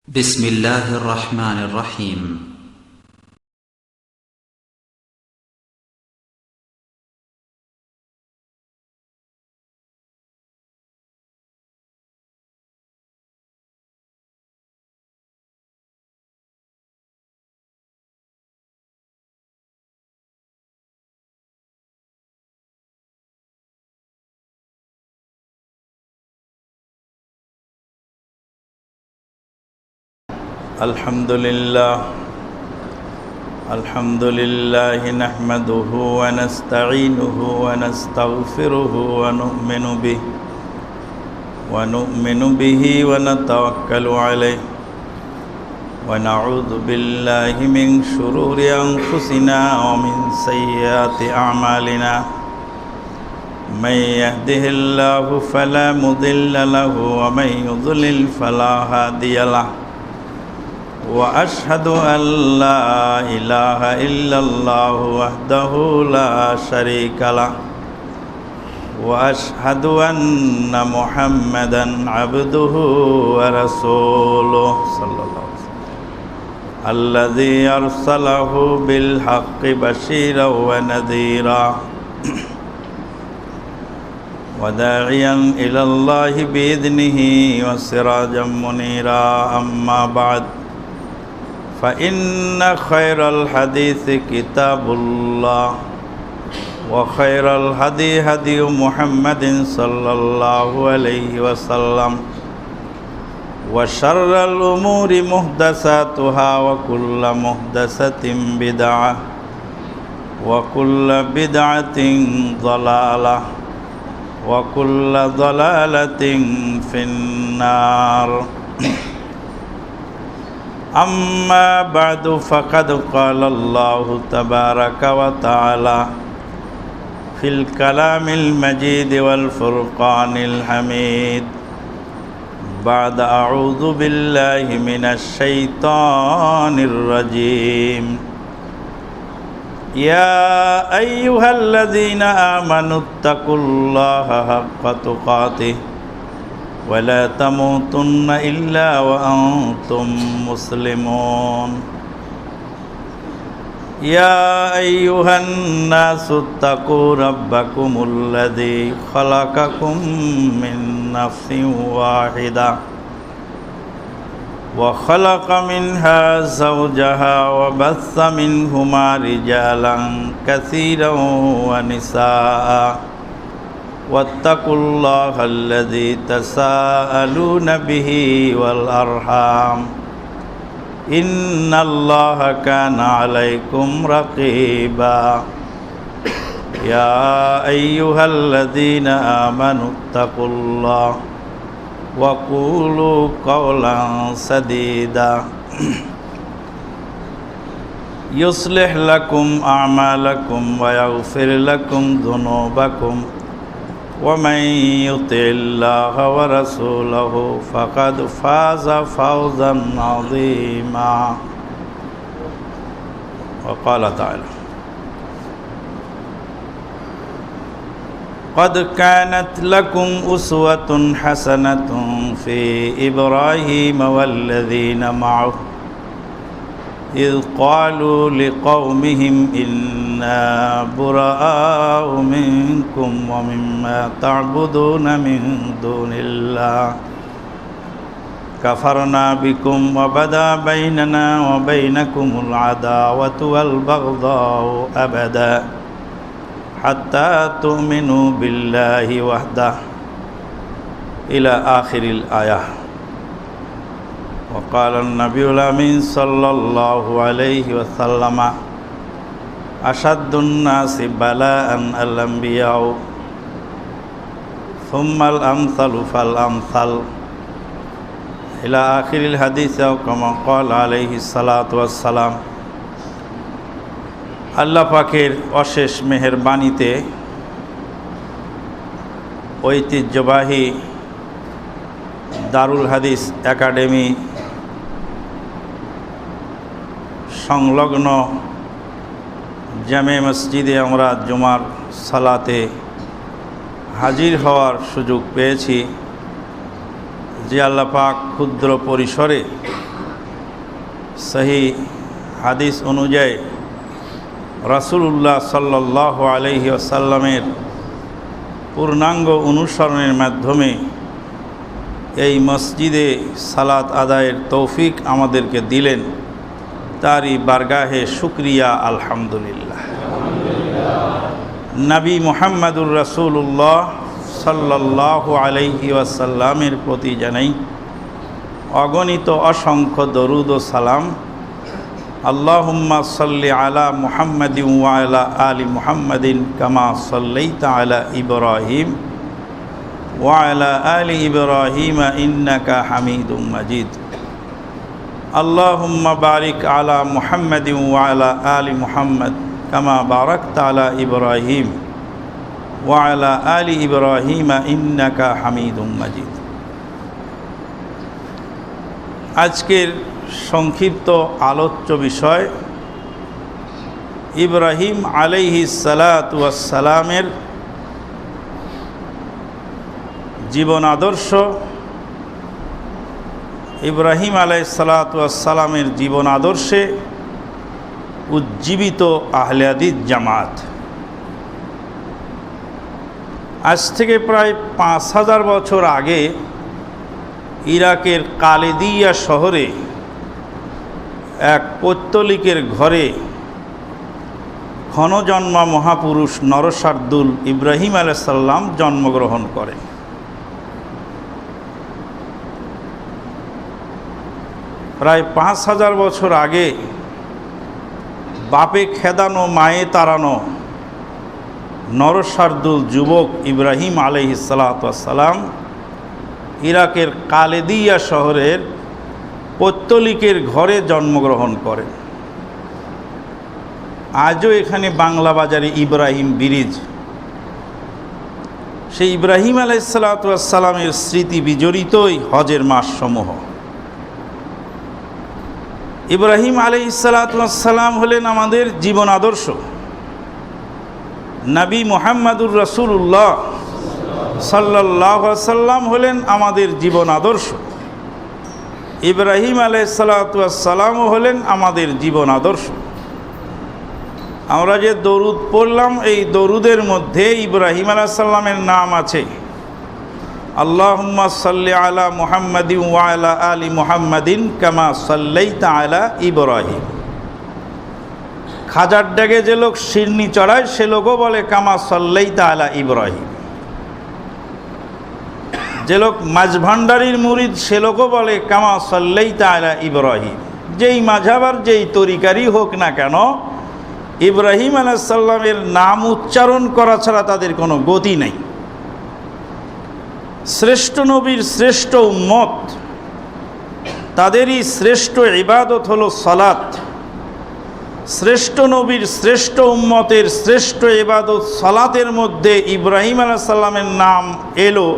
بسم الله الرحمن الرحيم. الحمد لله نحمده ونستعينه ونستغفره ونؤمن به ونتوكل عليه ونعوذ بالله من شرور أنفسنا ومن سيئات أعمالنا من يهده الله فلا مضل له ومن يضلل فلا هادي له وأشهد أن لا إله إلا الله وحده لا شريك له وأشهد أن محمدا عبده ورسوله صلى الله عليه وسلم الذي أرسله بالحق بشيرا ونذيرا وداعيا إلى الله بإذنه وسراجا منيرا أما بعد فإن خير الحديث كتاب الله وخير الهدي هدي محمد صلى الله عليه وسلم وشر الأمور محدثاتها وكل محدثة بدعة وكل بدعة ضلالة وكل ضلالة في النار. أما بعد فقد قال الله تبارك وتعالى في الكلام المجيد والفرقان الحميد بعد أعوذ بالله من الشيطان الرجيم يا أيها الذين آمنوا اتقوا الله حق تقاته ولا تموتن إلا وأنتم مسلمون يا أيها الناس اتقوا ربكم الذي خلقكم من نفس واحدة وخلق منها زوجها وبث منهما رجالا كثيرا ونساء واتقوا الله الذي تساءلون به والأرحام إن الله كان عليكم رقيبا يا أيها الذين آمنوا اتقوا الله وقولوا قولا سديدا يصلح لكم أعمالكم ويغفر لكم ذنوبكم ومن يطع الله ورسوله فقد فاز فوزا عظيما. وقال تعالى قد كانت لكم أسوة حسنة في إبراهيم والذين معه إذ قالوا لقومهم إنا براء منكم ومما تعبدون من دون الله كفرنا بكم وبدا بيننا وبينكم العداوة والبغضاء أبدا حتى تؤمنوا بالله وحده إلى آخر الآية. وقال النبي الأمين صلى الله عليه وسلم أشد الناس بلاء الأنبياء ثم الأمثل فالأمثل إلى آخر الحديث كما قال عليه الصلاة والسلام. আল্লাহ পাকের অশেষ মেহেরবানিতে ঐতিহ্যবাহী দারুল হাদিস একাডেমি সংলগ্ন জামে মসজিদে আমরা জুমার সালাতে হাজির হওয়ার সুযোগ পেয়েছি। যে আল্লাহ পাক ক্ষুদ্র পরিসরে সহি হাদিস অনুযায়ী রাসূলুল্লাহ সাল্লাল্লাহু আলাইহি ওয়াসাল্লামের পূর্ণাঙ্গ অনুসরণের মাধ্যমে এই মসজিদে সালাত আদায়ের তৌফিক আমাদেরকে দিলেন, তারই বারগাহে শুকরিয়া আলহামদুলিল্লাহ। নবী মুহাম্মদুর রাসূলুল্লাহ সাল্লাল্লাহু আলাইহি ওয়াসাল্লামের প্রতি জানাই অগণিত অসংখ্য দরুদ ও সালাম। আল্লাহুম্মা সাল্লি আলা মুহাম্মাদিন ওয়া আলা আলি মুহাম্মাদিন কামা সাল্লাইতা আলা ইব্রাহিম ওয়া আলা আলি ইব্রাহিম ইন্নাকা হামিদুম মাজিদ। আল্লাহুম্মা বারিক আলা মুহাম্মাদিন ওয়া আলা আলি মুহাম্মাদ কামা বারাকতা আলা ইব্রাহিম ওয়া আলা আলি ইব্রাহিম ইন্নাকা হামিদুম মাজিদ। আজকের সংক্ষিপ্ত আলোচ্য বিষয় ইব্রাহিম আলাইহিস সালাতু ওয়াস সালামের জীবন আদর্শ। ইব্রাহিম আলাইহিস সালাতু ওয়াস সালামের জীবন আদর্শে উজ্জীবিত আহলে হাদিস জামাত। আজ থেকে প্রায় 5000 বছর আগে ইরাকের কালেদিয়া শহরে এক পৌত্তলিকের ঘরে ক্ষণজন্মা মহাপুরুষ নরসার্দুল ইব্রাহিম আলাইহিস সালাম জন্মগ্রহণ করেন। প্রায় 5000 বছর আগে বাপে খেদানো মায়ে তাড়ানো নরসার্দুল যুবক ইব্রাহিম আলাইহিস সালাম ইরাকের কালেদিয়া শহরের পৌত্তলিকের ঘরে জন্মগ্রহণ করেন। আজও এখানে বাংলা বাজারে ইব্রাহিম ব্রিজ, সেই ইব্রাহিম আলাইহিস সালামের স্মৃতি বিজড়িতই হজের মাসসমূহ। ইব্রাহিম আলাইহিস সালাম হলেন আমাদের জীবন আদর্শ। নবী মুহাম্মদুর রাসূলুল্লাহ সাল্লাল্লাহু আলাইহি সাল্লাম হলেন আমাদের জীবন আদর্শ। ইব্রাহিম আলাইহিস সালাম হলেন আমাদের জীবন আদর্শ। আমরা যে দরুদ পড়লাম, এই দরুদের মধ্যে ইব্রাহিম আলাইহিস সালামের নাম আছে। আল্লাহুম্মা সাল্লি আলা মুহাম্মাদিন ওয়া আলা আলি মুহাম্মাদিন কামা সাল্লাইতা আলা ইব্রাহিম। খাজার ডাকে যে লোক শিরনি চড়ায় সে লোকও বলে কামা সাল্লাইতা আলা ইব্রাহিম। যে লোক মাঝভান্ডারির মুরিদ সে লোকও বলে কামা সাল্লাইতা আলা ইব্রাহিম। যেই মাঝহাবার যেই তরিকারই হোক না কেন, ইব্রাহিম আলাইহিস সালামের নাম উচ্চারণ করা ছাড়া তাদের কোনো গতি নেই। শ্রেষ্ঠ নবীর শ্রেষ্ঠ উম্মত, তাদেরই শ্রেষ্ঠ ইবাদত হলো সালাত। শ্রেষ্ঠ নবীর শ্রেষ্ঠ উম্মতের শ্রেষ্ঠ ইবাদত সালাতের মধ্যে ইব্রাহিম আলাইহিস সালামের নাম এলো।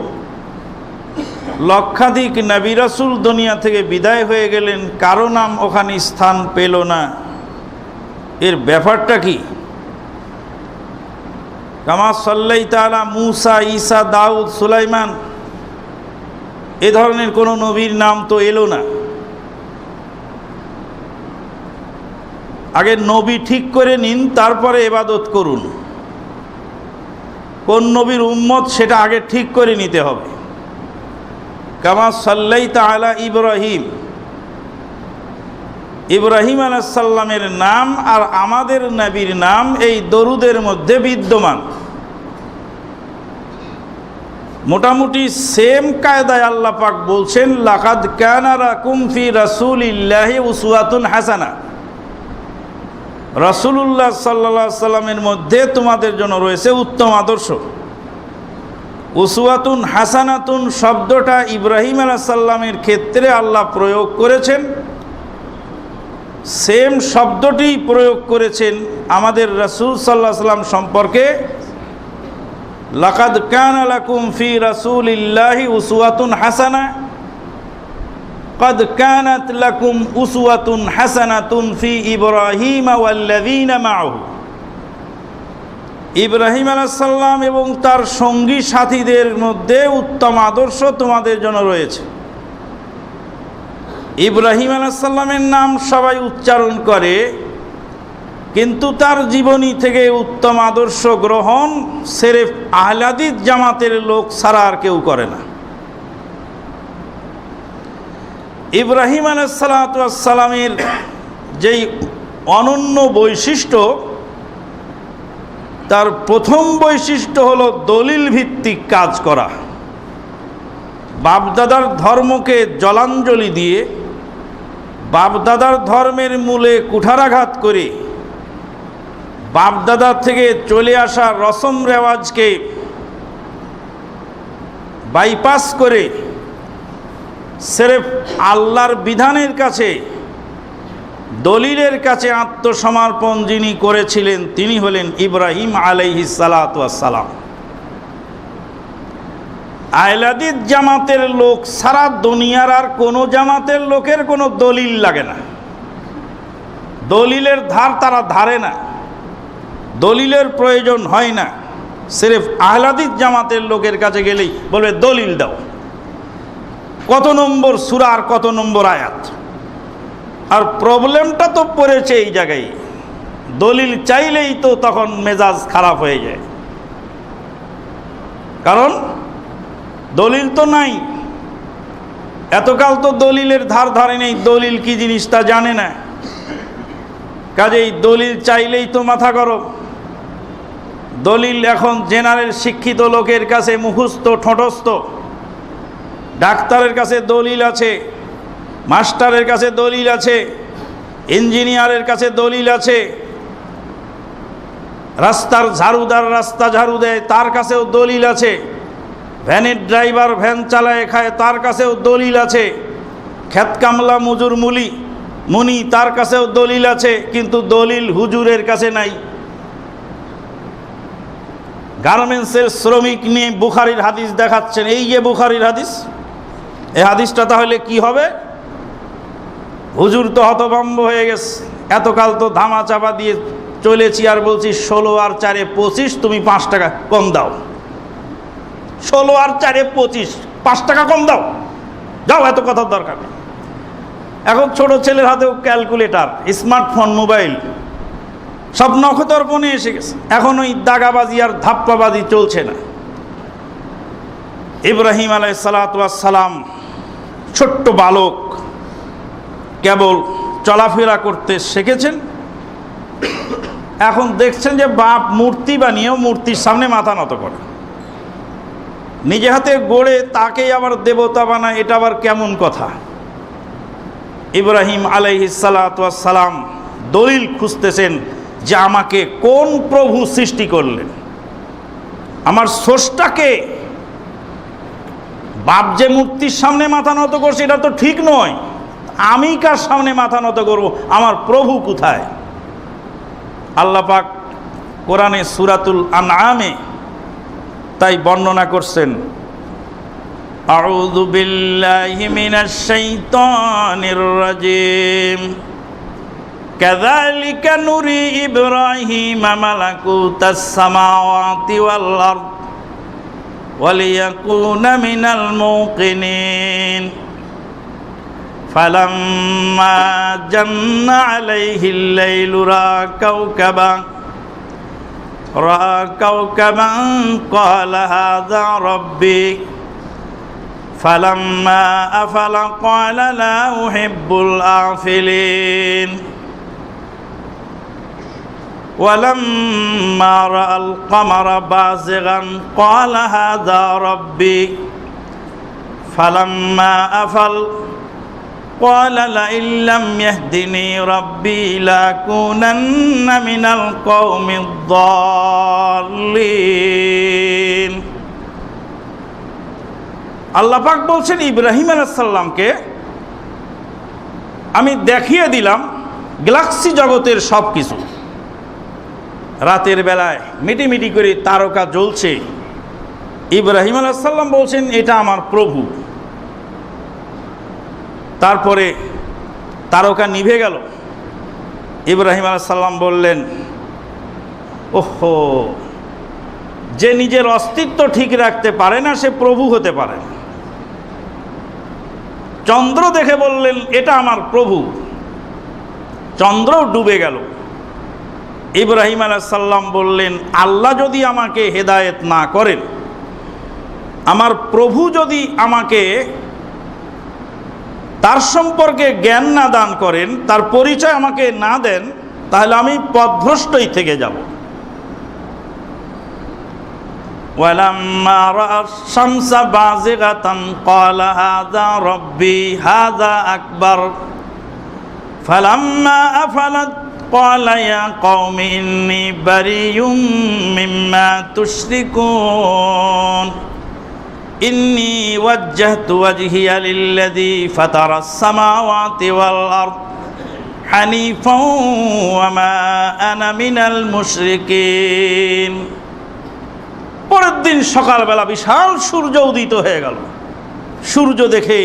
লক্ষাধিক নবী রাসূল দুনিয়া থেকে বিদায় হয়ে গেলেন, কারো নাম ওখানে স্থান পেল না। এর ব্যাপারটা কি? কামা সাল্লাইতা আলা মুসা, ঈসা, দাউদ, সুলাইমান, এ ধরনের কোনো নবীর নাম তো এলো না। আগে নবী ঠিক করে নিন, তারপরে ইবাদত করুন। কোন নবীর উম্মত সেটা আগে ঠিক করে নিতে হবে। কামা সাল্লাইতা আলা ইব্রাহিম, ইব্রাহিম আলাইহিস সালামের নাম আর আমাদের নবীর নাম এই দরুদের মধ্যে বিদ্যমান। মোটামুটি সেম কায়দায় আল্লাহ পাক বলছেন, লাকাদ কানা লাকুম ফি রাসূলিল্লাহি উসওয়াতুন হাসানা। রাসূলুল্লাহ সাল্লাল্লাহু আলাইহি সাল্লামের মধ্যে তোমাদের জন্য রয়েছে উত্তম আদর্শ। উসওয়াতুন হাসানাতুন শব্দটা ইব্রাহিম আলাইহিস সালামের ক্ষেত্রে আল্লাহ প্রয়োগ করেছেন, সেম শব্দটি প্রয়োগ করেছেন আমাদের রাসূল সাল্লাল্লাহু আলাইহি সাল্লাম সম্পর্কে। লাকাদ কানা লাকুম ফি রাসূলিল্লাহি উসওয়াতুন হাসানা, قد كانت لكم أسوة حسنة في إبراهيم والذين معه। ইব্রাহিম আলাইহিস সালাম এবং তার সঙ্গী সাথীদের মধ্যে উত্তম আদর্শ তোমাদের জন্য রয়েছে। ইব্রাহিম আলাইহিস সালামের নাম সবাই উচ্চারণ করে, কিন্তু তার জীবনী থেকে উত্তম আদর্শ গ্রহণ সেরেফ আহলে হাদিস জামাতের লোক ছাড়া আর কেউ করে না। ইব্রাহিম আলাইহিস সালামের যেই অনন্য বৈশিষ্ট্য, তার প্রথম বৈশিষ্ট্য হলো দলিল ভিত্তিক কাজ করা। বাপদাদার ধর্মকে জলাঞ্জলি দিয়ে, বাপদাদার ধর্মের মূলে কুঠারাঘাত করে, বাপদাদার থেকে চলে আসা রসম রেওয়াজকে বাইপাস করে সেরেফ আল্লাহর বিধানের কাছে, দলিলের কাছে আত্মসমর্পণ যিনি করেছিলেন তিনি হলেন ইব্রাহিম আলাইহিস সালাতু ওয়াস সালাম। আহলে হাদিস জামাতের লোক সারা দুনিয়ার আর কোনো জামাতের লোকের কোনো দলিল লাগে না, দলিলের ধার তারা ধারে না, দলিলের প্রয়োজন হয় না। সিরেফ আহলে হাদিস জামাতের লোকের কাছে গেলেই বলবে দলিল দাও, কত নম্বর সূরা আর কত নম্বর আয়াত। আর প্রবলেমটা তো পড়েছে এই জায়গায়, দলিল চাইলেই তো তখন মেজাজ খারাপ হয়ে যায়, কারণ দলিল তো নাই। এতকাল তো দলিলের ধার ধারে নেই, দলিল কি জিনিস তা জানে না, কাজেই দলিল চাইলেই তো মাথা গরম। দলিল এখন জেনারেল শিক্ষিত লোকের কাছে মুখস্থ ঠোঁটস্থ, ডাক্তারের কাছে দলিল আছে, মাস্টারের কাছে দলিল আছে, ইঞ্জিনিয়ারের কাছে দলিল আছে, রাস্তার ঝাড়ুদার রাস্তা ঝাড়ু দেয় তার কাছেও দলিল আছে, ভ্যানের ড্রাইভার ভ্যান চালায় খায় তার কাছেও দলিল আছে, খেত কামলা মজুর মুনি তার কাছেও দলিল আছে, কিন্তু দলিল হুজুরের কাছে নাই। গার্মেন্টসের শ্রমিক নিয়ে বুখারীর হাদিস দেখাচ্ছেন, এই যে বুখারীর হাদিস, এই হাদিসটা তাহলে কি হবে? হুজুর তো হতভম্ব হয়ে গেছে, এতকাল তো ধামা চাপা দিয়ে চলেছি আর বলছি 16 আর 4 25, তুমি 5 টাকা কম দাও। 16 আর 4 25, 5 টাকা কম দাও, যাও, এত কথার দরকার নেই। এখন ছোট ছেলের হাতেও ক্যালকুলেটর, স্মার্টফোন, মোবাইল, সব নখদর্পণে এসে গেছে। এখন ওই দাগাবাজি আর ধাপ্পাবাজি চলছে না। ইব্রাহিম আলাইহিস সালাতু ওয়াস সালাম ছোট্ট বালক, কেবল চলাফেরা করতে শিখেছেন। এখন দেখছেন যে বাপ মূর্তি বানিয়েও মূর্তির সামনে মাথা নত করে, নিজে হাতে গড়ে তাকেই আবার দেবতা বানায়, এটা আবার কেমন কথা? ইব্রাহিম আলাইহিস সালাতু ওয়াস সালাম দলিল খুঁজতেছেন যে আমাকে কোন প্রভু সৃষ্টি করলেন, আমার স্রষ্টাকে। বাপ যে মূর্তির সামনে মাথা নত করছে এটা তো ঠিক নয়, আমি কার সামনে মাথা নত করব, আমার প্রভু কোথায়? আল্লাহ পাক কোরআনে সূরাতুল আনআমে তাই বর্ণনা করছেন, আউযু বিল্লাহি মিনাশ শাইতানির রাজিম, কাযালিকা নুরি ইব্রাহিমা মালাকুতাস সামাওয়াতি ওয়াল আরদ ওয়ালিয়াকুনা মিনাল মুকিনিন, ফালাম্মা জান্না আলাইহিল লাইলু রাআ কাওকাবান ক্বালা হাযা রাব্বি, ফালাম্মা আফালা ক্বালা লা উহিব্বুল আফিলিন, ওয়ালাম্মা রাআল কমারা বাযিগান ক্বালা হাযা রাব্বি, ফালাম্মা আফাল قال لئن لم يهدني ربي لأكونن من القوم الضالين। আল্লাহ পাক বলছেন ইব্রাহিম আলাইহিস সালামকে আমি দেখিয়ে দিলাম গ্যালাক্সি জগতের সব কিছু। রাতের বেলায় মিটিমিটি করে তারকা জ্বলছে, ইব্রাহিম আলাইহিস সালাম বলছেন এটা আমার প্রভু। তারপরে তারকা নিভে গেল, ইব্রাহিম আলাইহিস সালাম বললেন, ওহো, যে নিজের অস্তিত্ব ঠিক রাখতে পারে না সে প্রভু হতে পারে না। চন্দ্র দেখে বললেন এটা আমার প্রভু। চন্দ্র ডুবে গেল। ইব্রাহিম আলাইহিস সালাম বললেন আল্লাহ যদি আমাকে হেদায়েত না করেন, আমার প্রভু যদি আমাকে তার সম্পর্কে জ্ঞান না দান করেন, তার পরিচয় আমাকে না দেন, তাহলে আমি পথভ্রষ্টই থেকে যাব। ওয়ালাম্মা রাআ শামসা বাযিগাতান ক্বালা হাযা রাব্বি হাযা আকবার ফালাম্মা আফালাত ক্বালা ইয়া কওমি ইন্নী বারিয়ুম মিম্মা তুশরিকুন ইন্নী ওয়াজ্জাহতু ওয়াজহিয়া লিল্লাযী ফাতারাস সামাওয়াতি ওয়াল আরদ হানিফাও ওয়া মা আনা মিনাল মুশরিকিন। পরের দিন সকালবেলা বিশাল সূর্য উদিত হয়ে গেল। সূর্য দেখে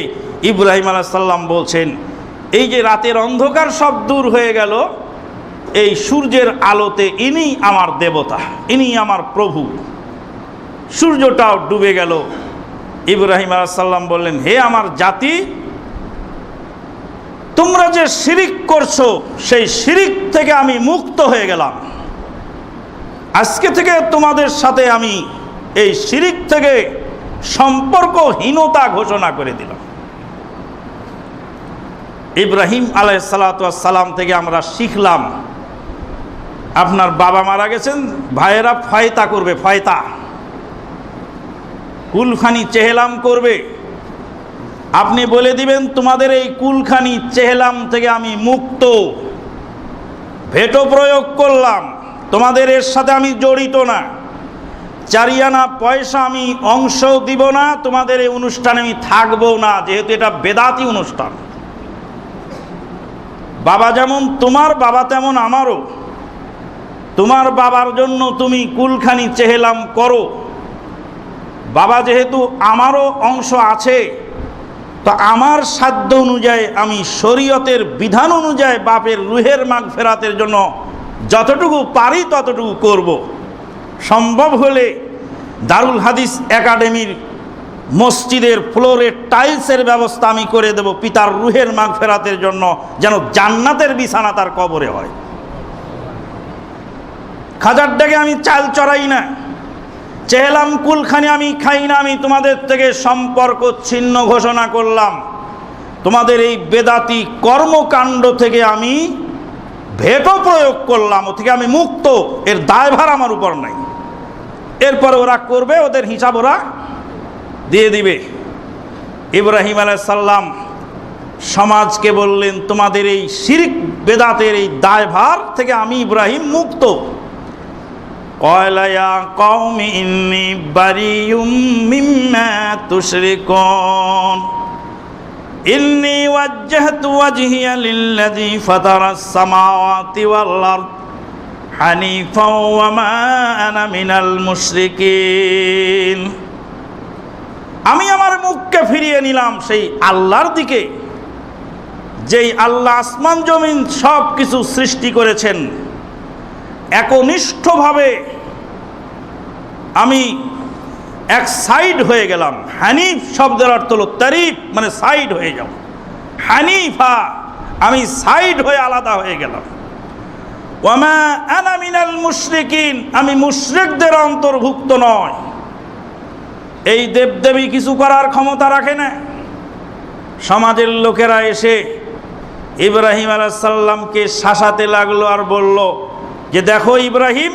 ইব্রাহিম আলাইহিস সালাম বলছেন এই যে রাতের অন্ধকার সব দূর হয়ে গেল, এই সূর্যের আলোতে ইনি আমার দেবতা, ইনি আমার প্রভু। সূর্যটাও ডুবে গেল। ইব্রাহিম আলাইহিস সালাম বললেন হে আমার জাতি, তোমরা যে শিরিক করছো সেই শিরিক থেকে আমি মুক্ত হয়ে গেলাম। আজকে থেকে তোমাদের সাথে আমি এই শিরিক থেকে সম্পর্কহীনতা ঘোষণা করে দিলাম। ইব্রাহিম আলাইহিস সালাম থেকে আমরা শিখলাম, আপনার বাবা মারা গেছেন, ভাইয়েরা ফয়তা করবে, ফয়তা কুলখানি চেহলাম করবে। আপনি বলে দিবেন তোমাদের এই কুলখানি চেহলাম থেকে আমি মুক্ত, ভেটো প্রয়োগ করলাম, তোমাদের এর সাথে আমি জড়িত না, চারিয়ানা পয়সা আমি অংশ দিব না, তোমাদের এই অনুষ্ঠানে আমি থাকবো না, যেহেতু এটা বেদাতি অনুষ্ঠান। বাবা যেমন তোমার বাবা তেমন আমারও। তোমার বাবার জন্য তুমি কুলখানি চেহলাম করো, বাবা যেহেতু আমারও অংশ আছে, তো আমার সাধ্য অনুযায়ী আমি শরীয়তের বিধান অনুযায়ী বাপের রুহের মাগফিরাতের জন্য যতটুকু পারি ততটুকু করব। সম্ভব হলে দারুল হাদিস একাডেমির মসজিদের ফ্লোরে টাইলসের ব্যবস্থা আমি করে দেব পিতার রুহের মাগফিরাতের জন্য, যেন জান্নাতের বিছানা তার কবরে হয়। খাজার ডেকে আমি চাল চড়াই না, চেহলাম কুলখানি আমি খাই না, আমি তোমাদের থেকে সম্পর্ক ছিন্ন ঘোষণা করলাম। তোমাদের এই বেদাতি কর্মকাণ্ড থেকে আমি ভেটো প্রয়োগ করলাম, ও থেকে আমি মুক্ত, এর দায়ভার আমার উপর নাই। এরপরে ওরা করবে, ওদের হিসাব ওরা দিয়ে দিবে। ইব্রাহিম আলাইহিস সালাম সমাজকে বললেন তোমাদের এই শিরক বেদাতের এই দায়ভার থেকে আমি ইব্রাহিম মুক্ত। ক্বালা ইয়া কওমি ইন্নী বারিয়ুম মিম্মা তুশরিকুন ইন্নী ওয়াজ্জাহতু ওয়াজহিয়া লিল্লাযী ফাতারাস সামাওয়াতি ওয়াল আরদ হানিফাও ওয়া মা আনা মিনাল মুশরিকিন। আমি আমার মুখকে ফিরিয়ে নিলাম সেই আল্লাহর দিকে, যেই আল্লাহ আসমান জমিন সব কিছু সৃষ্টি করেছেন। একনিষ্ঠভাবে আমি এক সাইড হয়ে গেলাম। হানিফ শব্দের অর্থ হলো তারিফ, মানে সাইড হয়ে যাও। হানিফা, আমি সাইড হয়ে আলাদা হয়ে গেলাম। ওয়া মা আনা মিনাল মুশরিকিন, আমি মুশরিকদের অন্তর্ভুক্ত নয়। এই দেবদেবী কিছু করার ক্ষমতা রাখে না। সমাজের লোকেরা এসে ইব্রাহিম আলাইহিস সালামকে শাসাতে লাগলো আর বলল যে দেখো ইব্রাহিম,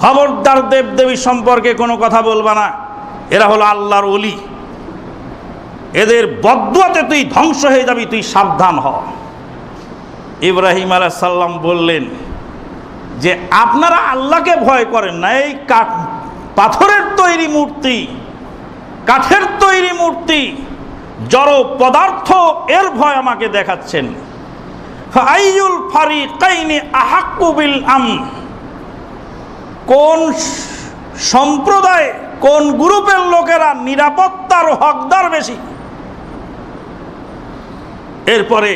খবরদার দেবদেবী সম্পর্কে কোনো কথা বলবা না, এরা হলো আল্লাহর ওলি, এদের বদদুয়াতে তুই ধ্বংস হয়ে যাবি, তুই সাবধান হ। ইব্রাহিম আলাইহিস সালাম বললেন যে আপনারা আল্লাহকে ভয় করেন না, এই পাথরের তৈরি মূর্তি, কাঠের তৈরি মূর্তি, জড় পদার্থ, এর ভয় আমাকে দেখাচ্ছেন। ফাআইয়ুল ফারিকাইনি আহাক্কু বিল আমন, কোন সম্প্রদায়, কোন গ্রুপের লোকেরা নিরাপত্তার হকদার বেশি? এরপরে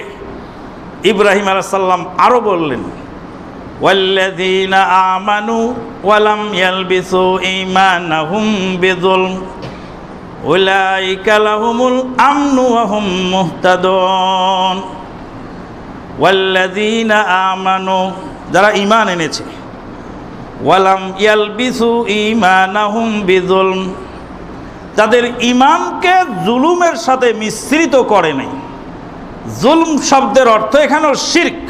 ইব্রাহিম আলাইহিস সালাম আরো বললেন ওয়াল্লাযীনা আমানু ওয়া লাম ইয়ালবিসু ঈমানাহুম বিযুলম উলাইকা লাহুমুল আমনু ওয়া হুম মুহতাদুন। ওয়াল্লাযীনা আমানু, যারা ঈমান এনেছে, ওয়ালাম ইয়ালবিসু ঈমানাহুম বিযুলম, তাদের ঈমানকে জুলুমের সাথে মিশ্রিত করে নাই। জুলম শব্দের অর্থ এখানেও শিরক।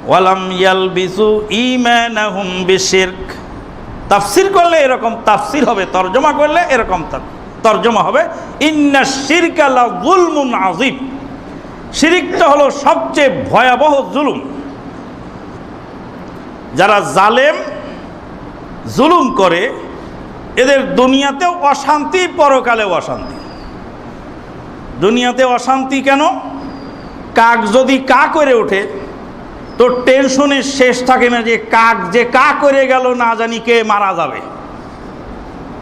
ওয়ালাম ইয়ালবিসু ঈমানাহুম বিশিরক, তাফসীর করলে এরকম তাফসীর হবে, তরজমা করলে এরকম তরজমা হবে, ইন্নাশ শিরকা লাযুলমুন আযীম। শিরকটা হলো সবচেয়ে ভয়াবহ জুলুম। যারা জালেম, জুলুম করে, এদের দুনিয়াতেও অশান্তি, পরকালেও অশান্তি। দুনিয়াতে অশান্তি কেন? কাক যদি কা করে ওঠে তো টেনশনের শেষ থাকে না, যে কাক যে কা করে গেল, না জানি কে মারা যাবে।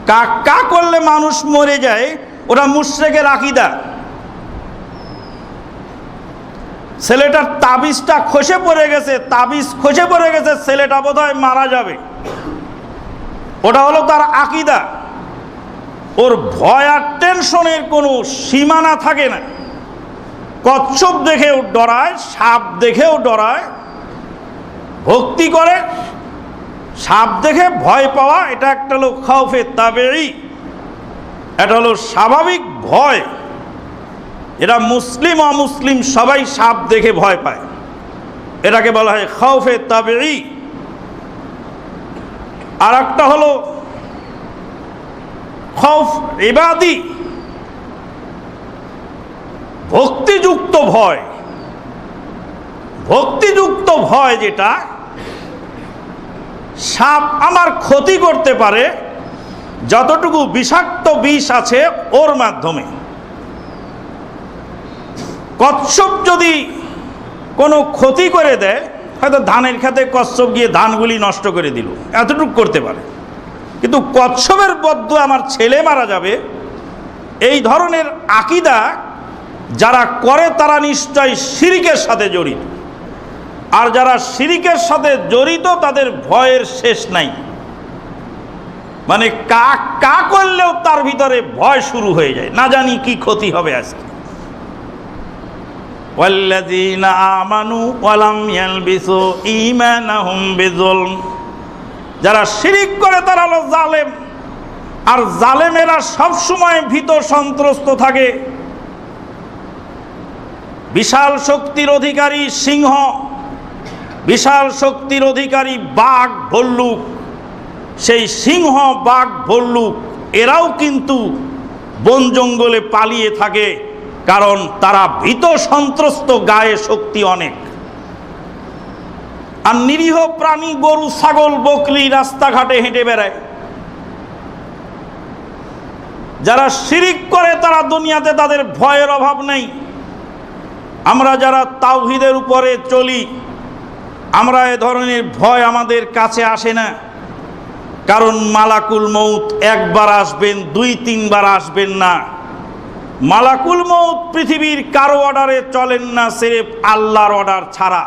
কাক কা করলে মানুষ মরে যায়, ওরা মুশরিকের আকীদা। ছেলেটার তাবিজটা খসে পড়ে গেছে, তাবিজ খসে পড়ে গেছে, ছেলেটা বোধহয় মারা যাবে, ওটা হলো তার আকীদা। ওর ভয় আর টেনশনের কোনো সীমানা থাকে না। কচ্ছপ দেখেও ডরায়, সাপ দেখেও ডরায়, ভক্তি করে। সাপ দেখে ভয় পাওয়া, এটা একটা হলো খাউফে তাবেঈ, এটা হলো স্বাভাবিক ভয়। এরা মুসলিম অমুসলিম সবাই সাপ দেখে ভয় পায়, এটাকে বলা হয় খাউফে তাবেঈ। আর একটা হলো খৌফ ইবাদি, ভক্তিযুক্ত ভয়। ভক্তিযুক্ত ভয় যেটা, সাপ আমার ক্ষতি করতে পারে যতটুকু বিষাক্ত বিষ আছে ওর মাধ্যমে। কচ্ছপ যদি কোনো ক্ষতি করে দেয়, হয়তো ধানের খেতে কচ্ছপ গিয়ে ধানগুলি নষ্ট করে দিল, এতটুকু করতে পারে। কিন্তু কচ্ছপের বদ্দুয়া আমার ছেলে মারা যাবে, এই ধরনের আকীদা যারা করে তারা নিশ্চয় শিরকের সাথে জড়িত। আর যারা শিরকের সাথে জড়িত তাদের ভয়ের শেষ নাই। মানে কাক কা করলেও তার ভিতরে ভয় শুরু হয়ে যায়, না জানি কি ক্ষতি হবে আজকে। ওয়াল্লাযীনা আমানু ওয়া লাম ইয়ালবিসু ঈমানাহুম বিযুলম, যারা শিরিক করে তারা হলো জালেম। আর জালেমেরা সবসময় ভীত সন্ত্রস্ত থাকে। বিশাল শক্তির অধিকারী সিংহ, বিশাল শক্তির অধিকারী বাঘ ভল্লুক, সেই সিংহ বাঘ ভল্লুক এরাও কিন্তু বন জঙ্গলে পালিয়ে থাকে, কারণ তারা ভীত সন্ত্রস্ত, গায়ে শক্তি অনেক। আর নিরীহ প্রাণী গরু ছাগল বকরি রাস্তাঘাটে হেঁটে বেড়ায়। যারা শিরিক করে তারা দুনিয়াতে তাদের ভয়ের অভাব নেই। আমরা যারা তাওহীদের উপরে চলি, আমরা এ ধরনের ভয় আমাদের কাছে আসে না। কারণ মালাকুল মউত একবার আসবেন, ২-৩ বার আসবেন না। মালাকুল মউত পৃথিবীর কারো অর্ডারে চলেন না, সির্ফ আল্লাহর অর্ডার ছাড়া।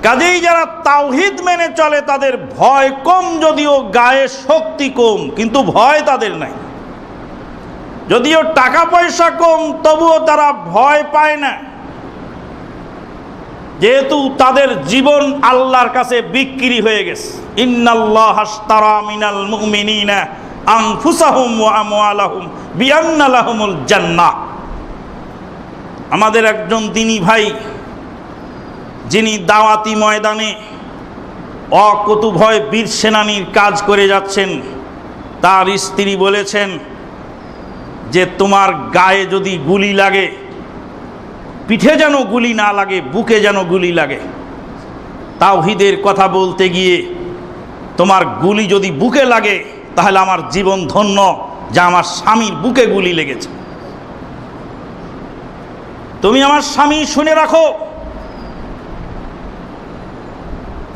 কাজেই যারা তাওহীদ মেনে চলে তাদের ভয় কম, যদিও গায়ে শক্তি কম, কিন্তু ভয় তাদের নাই। যদিও টাকা পয়সা কম, তবুও তারা ভয় পায় না, যেহেতু তাদের জীবন আল্লাহর কাছে বিক্রি হয়ে গেছে। ইন্নাল্লাহা আশতারা মিনাল মুমিনিনা আনফুসাহুম ওয়া আমওয়ালাহুম বিআন্না লাহুমুল জান্নাহ। আমাদের একজন দ্বীনী ভাই, যিনি দাওয়াতি ময়দানে অকুতভয় বীর সেনানীর কাজ করে যাচ্ছেন, তার স্ত্রী বলেছেন যে তোমার গায়ে যদি গুলি লাগে, পিঠে যেন গুলি না লাগে, বুকে যেন গুলি লাগে। তাওহীদের কথা বলতে গিয়ে তোমার গুলি যদি বুকে লাগে, তাহলে আমার জীবন ধন্য, যা আমার স্বামীর বুকে গুলি লেগেছে। তুমি আমার স্বামী শুনে রাখো,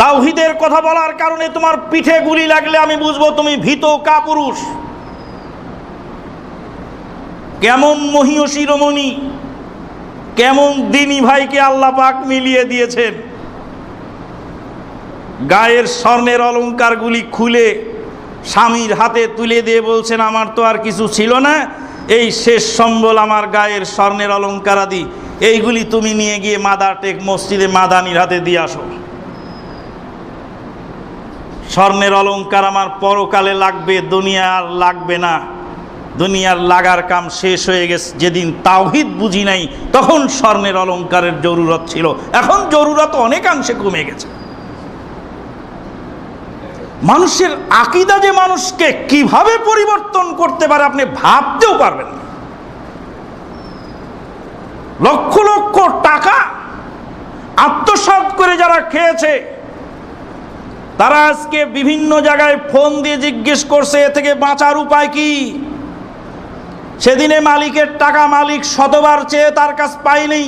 তাওহীদের কথা বলার কারণে তোমার পিঠে গুলি লাগলে আমি বুঝবো তুমি ভীত কাপুরুষ। কেমন মহিয়সী রমণী, কেমন দ্বীনী ভাইকে আল্লাহ পাক মিলিয়ে দিয়েছেন। গায়ের স্বর্ণের অলঙ্কারগুলি খুলে স্বামীর হাতে তুলে দিয়ে বলছেন, আমার তো আর কিছু ছিল না, এই শেষ সম্বল আমার গায়ের স্বর্ণের অলঙ্কারাদি, এইগুলি তুমি নিয়ে গিয়ে মাদারটেক মসজিদে মাদানির হাতে দিয়ে আসো। স্বর্ণের অলঙ্কার আমার পরকালে লাগবে, দুনিয়া আর লাগবে না। দুনিয়ার লাগার কাম শেষ হয়ে গেছে। যেদিন তাওহীদ বুঝি নাই তখন স্বর্ণের অলঙ্কারের জরুরত ছিল, এখন জরুরত অনেকাংশে কমে গেছে। মানুষের আকীদা যে মানুষকে কিভাবে পরিবর্তন করতে পারে আপনি ভাবতেও পারবেন না। লক্ষ লক্ষ টাকা আত্মসাৎ করে যারা খেয়েছে, তারা আজকে বিভিন্ন জায়গায় ফোন দিয়ে জিজ্ঞেস করছে এ থেকে বাঁচার উপায় কি। সেদিনে মালিকের টাকা মালিক শতবার চেয়ে তার কাছে পায়নি,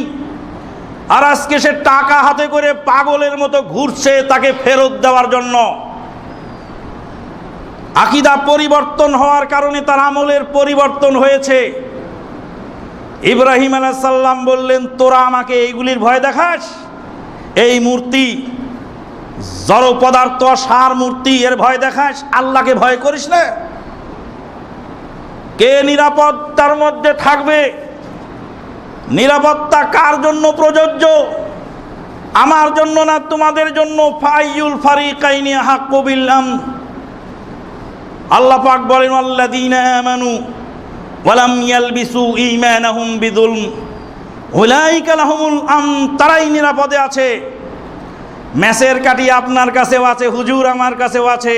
আর আজকে সে টাকা হাতে করে পাগলের মতো ঘুরছে তাকে ফেরত দেওয়ার জন্য। আকীদা পরিবর্তন হওয়ার কারণে তার আমলের পরিবর্তন হয়েছে। ইব্রাহিম আলাইহিস সালাম বললেন, তোরা আমাকে এইগুলির ভয় দেখাস? এই মূর্তি, জড় পদার্থ, সার মূর্তি, এর ভয় দেখাস? আল্লাহকে ভয় করিস না? কে নিরাপত্তার মধ্যে থাকবে? নিরাপত্তা কার জন্য প্রযোজ্য? আমার জন্য না তোমাদের জন্য? ফাইয়ুল ফারিকাইনি হাক্কু বিল আমন। আল্লাহ পাক বলেন, আল্লাযীনা আমানু ওয়া লাম ইয়ালবিসু ঈমানাহুম বিযুলম উলাইকা লাহুমুল আমন। তারাই নিরাপদে আছে। ম্যাচের কাঠি আপনার কাছেও আছে, হুজুর আমার কাছেও আছে।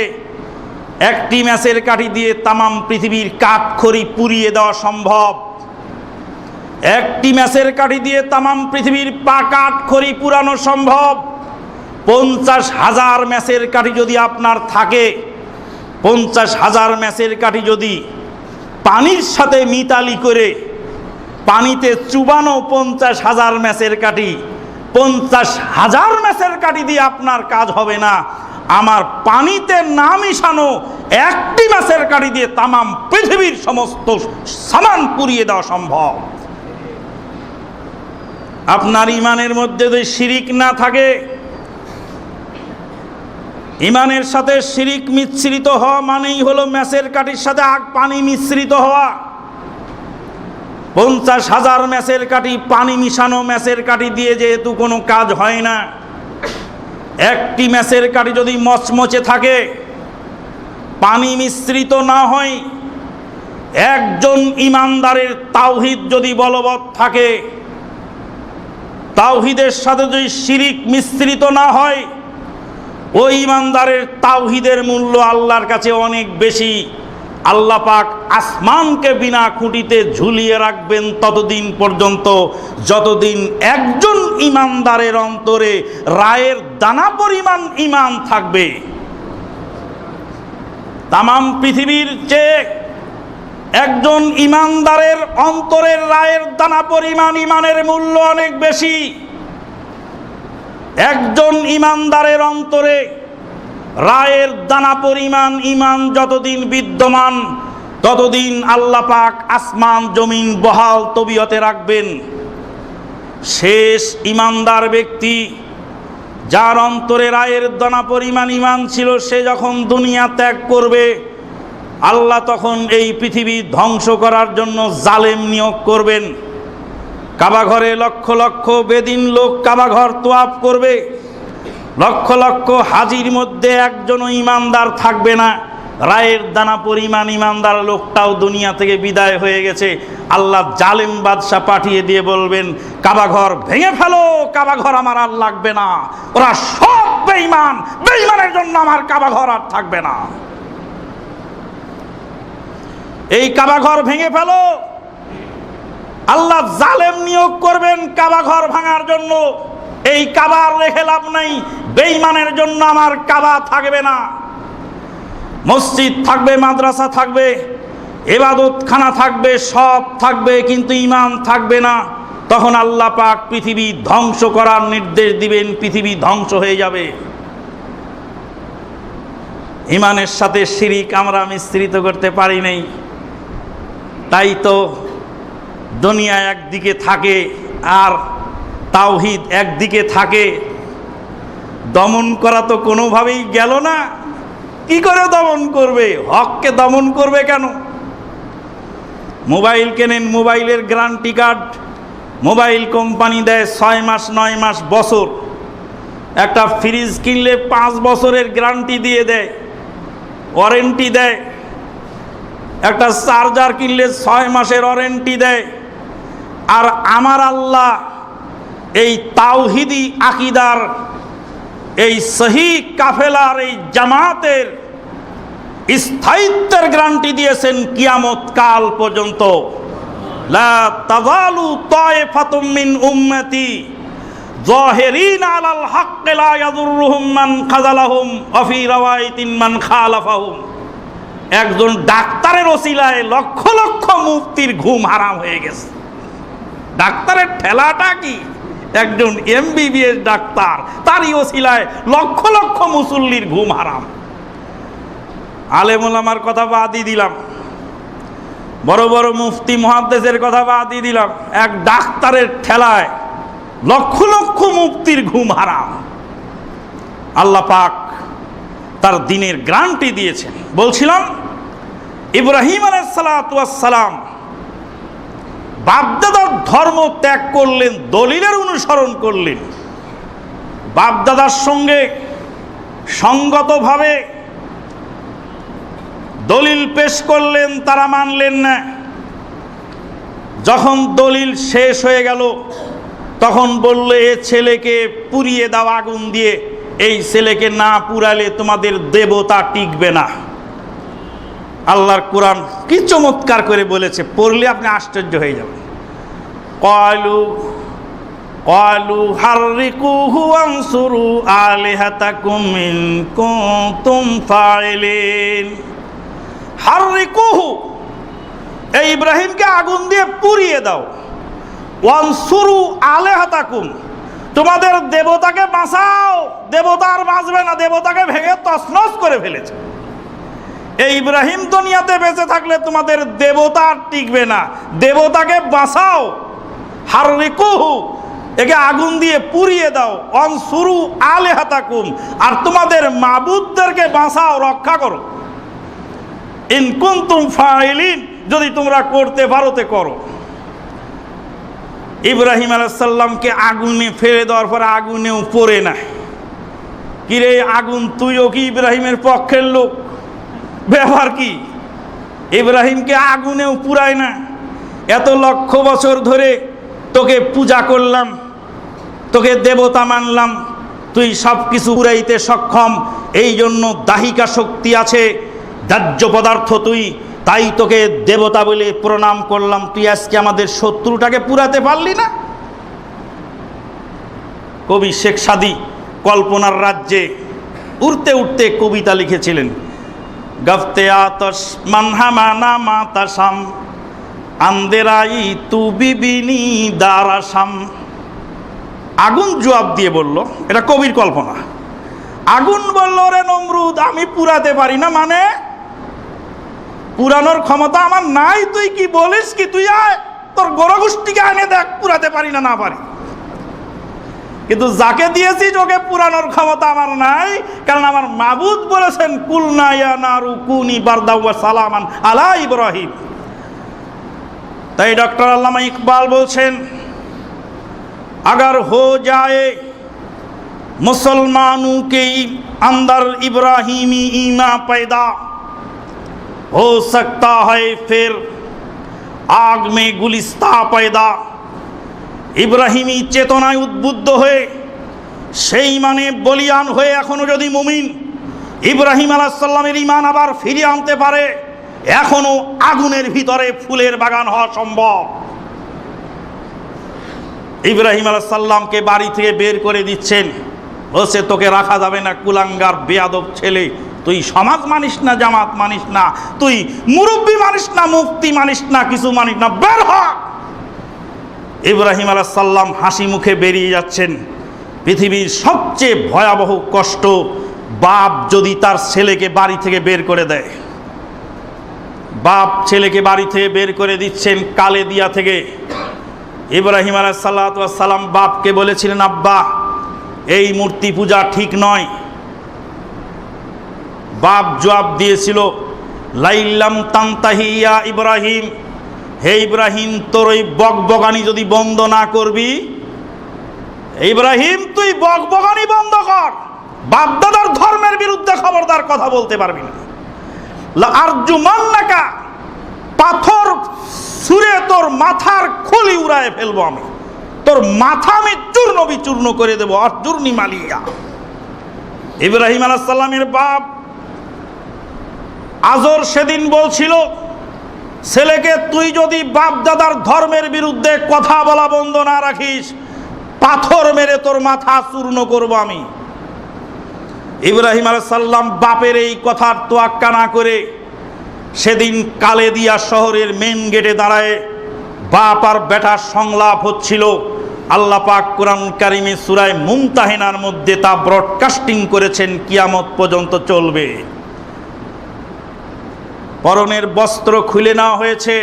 একটি ম্যাচের কাঠি দিয়ে তামাম পৃথিবীর কাঠখড়ি পুড়িয়ে দেওয়া সম্ভব। একটি ম্যাচের কাঠি দিয়ে তামাম পৃথিবীর কাঠখড়ি পুরানো সম্ভব। 50,000 ম্যাচের কাঠি যদি আপনার থাকে, 50,000 ম্যাচের কাঠি যদি পানির সাথে মিতালি করে পানিতে চুবানো 50,000 ম্যাচের কাঠি, 50,000 ম্যাচের কাঠি দিয়ে আপনার কাজ হবে না। আমার পানিতে না মিশানো একটি ম্যাচের কাঠি দিয়ে তামাম পৃথিবীর সমস্ত সামান পুড়িয়ে দেওয়া সম্ভব। আপনার ইমানের মধ্যে যদি শিরিক না থাকে, ইমানের সাথে শিরিক মিশ্রিত হওয়া মানেই হলো ম্যাচের কাঠির সাথে পানি মিশ্রিত হওয়া। 50,000 ম্যাচের কাঠি পানি মিশানো ম্যাচের কাঠি দিয়ে যেহেতু কোনো কাজ হয় না। একটি ম্যাচের কাঠি যদি মচমচে থাকে, পানি মিশ্রিত না হয়, একজন ইমানদারের তাওহীদ যদি বলবৎ থাকে, তাওহীদের সাথে যদি শিরিক মিশ্রিত না হয়, ওই ইমানদারের তাওহীদের মূল্য আল্লাহর কাছে অনেক বেশি। আল্লাহ পাক আসমানকে বিনা খুঁটিতে ঝুলিয়ে রাখবেন ততদিন পর্যন্ত যতদিন একজন ইমানদারের অন্তরে রায়ের দানা পরিমাণ ঈমান থাকবে। তামাম পৃথিবীর চেয়ে একজন ইমানদারের অন্তরের রায়ের দানা পরিমাণ ঈমানের মূল্য অনেক বেশি। একজন ইমানদারের অন্তরে রায়ের দানা পরিমাণ ঈমান যতদিন বিদ্যমান, ততদিন আল্লাহ পাক আসমান জমিন বহাল তবিয়তে রাখবেন। শেষ ইমানদার ব্যক্তি, যার অন্তরে রায়ের দানা পরিমাণ ঈমান ছিল, সে যখন দুনিয়া ত্যাগ করবে, আল্লাহ তখন এই পৃথিবী ধ্বংস করার জন্য জালেম নিয়োগ করবেন। কাবা ঘরে লক্ষ লক্ষ বেদিন লোক কাবা ঘর তোয়াফ করবে, লক্ষ লক্ষ হাজির মধ্যে একজনও ইমানদার থাকবে না। রায়ের দানা পরিমাণ ইমানদার লোকটাও দুনিয়া থেকে বিদায় হয়ে গেছে। আল্লাহ জালেম বাদশাহ পাঠিয়ে দিয়ে বলবেন, কাবা ঘর ভেঙে ফেলো, কাবা ঘর আমার আর লাগবে না। ওরা সব বেঈমান, বেঈমানের জন্য আমার কাবা ঘর আর থাকবে না। এই কাবা ঘর ভেঙে ফেলো। আল্লাহ জালেম নিয়োগ করবেন কাবা ঘর ভাঙার জন্য। এই কাবার রেখে লাভ নাই, বেঈমানের জন্য আমার কাবা থাকবে না। মসজিদ থাকবে, মাদ্রাসা থাকবে, ইবাদতখানা থাকবে, সব থাকবে, কিন্তু ঈমান থাকবে না। তখন আল্লাহ পাক পৃথিবী ধ্বংস করার নির্দেশ দিবেন, পৃথিবী ধ্বংস হয়ে যাবে। ঈমানের সাথে শিরিক আমরা মিশ্রিত করতে পারি নাই। তাই তো দুনিয়া একদিকে থাকে আর তাওহীদ একদিকে থাকে। দমন করা তো কোনোভাবেই গেল না। কি করে দমন করবে? হককে দমন করবে কেন? মোবাইল কেনেন, মোবাইলের গ্যারান্টি কার্ড মোবাইল কোম্পানি দেয় 6 মাস, 9 মাস, বছর। একটা ফ্রিজ কিনলে 5 বছরের গ্যারান্টি দিয়ে দেয়, ওয়ারেন্টি দেয়। একটা চার্জার কিনলে 6 মাসের ওয়ারেন্টি দেয়। আর আমার আল্লাহ এই তাওহীদি আকীদার, এই সহিহ কাফেলার, এই জামাতের স্থায়িত্বের গ্যারান্টি দিয়েছেন কিয়ামত কাল পর্যন্ত। লা তাযালু তায়েফাতুম মিন উম্মতি যাহিরিন আলাল হক লা ইয়াদুররুহুম মান খাযালাহুম ওয়া ফি রাওয়ায়াতিন মান খালাফাহুম। একজন ডাক্তারের ওসিলায় লক্ষ লক্ষ মুফতির ঘুম হারাম হয়ে গেছে। ডাক্তারের ঠেলাটা কি? একজন MBBS ডাক্তার, তারই ওসিলায় লক্ষ লক্ষ মুসল্লির ঘুম হারাম। আলেম ওলামার কথা বাদই দিলাম, বড় বড় মুফতি মুহাদ্দিসের কথা বাদই দিলাম, এক ডাক্তারের ঠেলায় লক্ষ লক্ষ মুফতির ঘুম হারাম। আল্লাহ পাক তার দিনের গ্যারান্টি দিয়েছেন। বলছিলাম, ইব্রাহিম আলাইহিস সালাম বাপদাদার ধর্ম ত্যাগ করলেন, দলিলের অনুসরণ করলেন। বাপদাদার সঙ্গে সঙ্গতভাবে দলিল পেশ করলেন, তারা মানলেন না। যখন দলিল শেষ হয়ে গেল, তখন বললে এ ছেলেকে পুড়িয়ে দাও আগুন দিয়ে, এই ছেলেকে না পুরালে তোমাদের দেবতা টিকবে না। আল্লাহর কোরআন কি চমৎকার করে বলেছে, পড়লে আপনি আশ্চর্য হয়ে যাবেন। ক্বালু হাররিকুহু ওয়ানসুরু আলিহাতাকুম ইন কুনতুম ফাইলিন। হাররিকুহু, এই ইব্রাহিমকে আগুন দিয়ে পুড়িয়ে দাও। ওয়ানসুরু আলিহাতাকুম, তোমাদের দেবতাকে বাঁচাও। দেবতা আর বাঁচবে না, দেবতাকে ভেঙে তছনছ করে ফেলেছে। এই ইব্রাহিম দুনিয়াতে বেঁচে থাকলে তোমাদের দেবতা আর টিকবে না, দেবতাকে বাঁচাও। হাররিকুহু, একে আগুন দিয়ে পুড়িয়ে দাও। ওয়ানসুরু আলিহাতাকুম, আর তোমাদের মাবুদদেরকে বাঁচাও, রক্ষা করো। ইন কুনতুম ফাইলিন, যদি তোমরা করতে পারো তে করো। ইব্রাহিম আলাইহিস সালামকে আগুনে ফেলে দেওয়ার পর আগুনেও পড়ে না। কিরে আগুন, তুইও কি ইব্রাহিমের পক্ষের লোক? ব্যাপার কি? ইব্রাহিমকে আগুনেও পুরায় না। এত লক্ষ বছর ধরে তোকে পূজা করলাম, তোকে দেবতা মানলাম, তুই সব কিছু পুরাইতে সক্ষম, এই জন্য দাহিকা শক্তি আছে, দাহ্য পদার্থ তুই, তাই তোকে দেবতা বলে প্রণাম করলাম। তুই আজকে আমাদের শত্রুটাকে পুরাতে পারলি না? কবি শেখ সাদী কল্পনার রাজ্যে উড়তে উড়তে কবিতা লিখেছিলেন। গফতে আতশ মানহামানা মাতাসাম আন্দেরাই তু বিবিনি দারাসাম। আগুন জবাব দিয়ে বলল, এটা কবির কল্পনা। আগুন বলল, রে নমরুদ, আমি পুরাতে পারি না, মানে পুরানোর ক্ষমতা আমার নাই। তুই কি বলিস কি? তুই আয়, তোর গোরগোষ্ঠীকে আনে দেখ, পুরাতে পারি না, না পারি। কিন্তু যাকে দিয়েছিস ওকে পুরানোর ক্ষমতা আমার নাই, কারণ আমার মাবুদ বলেছেন, কুলনা ইয়া নারু কুনি বারদাও ওয়া সালামান আলা ইব্রাহিম। তাই ডক্টর আল্লামা ইকবাল বলছেন, अगर हो जाए मुसलमानों के अंदर इब्राहिमी ईमान पैदा, हो सकता है फिर आग में गुलिस्ता पैदा। ইব্রাহিমী চেতনায় উদ্বুদ্ধ হয়ে, সেই মানে বলিয়ান হয়ে এখনো যদি মুমিন ইব্রাহিম আলাইহিস সালামের ঈমান আবার ফিরিয়ে আনতে পারে, এখনো আগুনের ভিতরে ফুলের বাগান হওয়া সম্ভব। ইব্রাহিম আলাইহিস সালামকে বাড়ি থেকে বের করে দিচ্ছেন, বলছে তোকে রাখা যাবে না, কুলাঙ্গার বেয়াদব ছেলে, তুই সমাজ মানিস না, জামাত মানিস না, তুই মুরব্বী মানিস না, মুফতি মানিস না, কিছু মানিস না, বের হ। ইব্রাহিম আলাইহিস সালাম হাসি মুখে বেরিয়ে যাচ্ছেন। পৃথিবীর সবচেয়ে ভয়াবহ কষ্ট, বাপ যদি তার ছেলেকে বাড়ি থেকে বের করে দেয়। বাপ ছেলেকে বাড়ি থেকে বের করে দিচ্ছেন কালেদিয়া থেকে। ইব্রাহিম আলাইহিস সালাম বাপকে বলেছিলেন, আব্বা এই মূর্তি পূজা ঠিক নয়, বাপ জবাব দিয়েছিল, লাইল্লাম তানতাহি ইয়া ইব্রাহিম, হে ইব্রাহিম তোর ওই বকবকানি যদি বন্ধ না করবি, ইব্রাহিম তুই বকবকানি বন্ধ কর, বাপদাদার ধর্মের বিরুদ্ধে খবরদার কথা বলতে পারবি না। লা আরজুমান্নাকা, পাথর ছুঁড়ে তোর মাথার খুলি উড়ায় ফেলবো আমি, তোর মাথা আমি চূর্ণ বিচূর্ণ করে দেবো। আরজুরনি মালিয়া। ইব্রাহিম আলাইহিস সালামের বাপ আজর সেদিন বলছিল, ছেলেকে তুই যদি বাপ দাদার ধর্মের বিরুদ্ধে কথা বলা বন্ধ না রাখিস, পাথর মেরে তোর মাথা চূর্ণ করব আমি। ইব্রাহিম আলাইহিস সালাম বাপের এই কথার তোয়াক্কা না করে সেদিন কালেদিয়া শহরের মেন গেটে দাঁড়ায় বাপ আর বেটার সংলাপ হচ্ছিল। আল্লাহ পাক কোরআন কারিমে সূরা মুমতাহিনার মধ্যে তা ব্রডকাস্টিং করেছেন, কিয়ামত পর্যন্ত চলবে। পরনের বস্ত্র খুলে নেওয়া হয়েছে,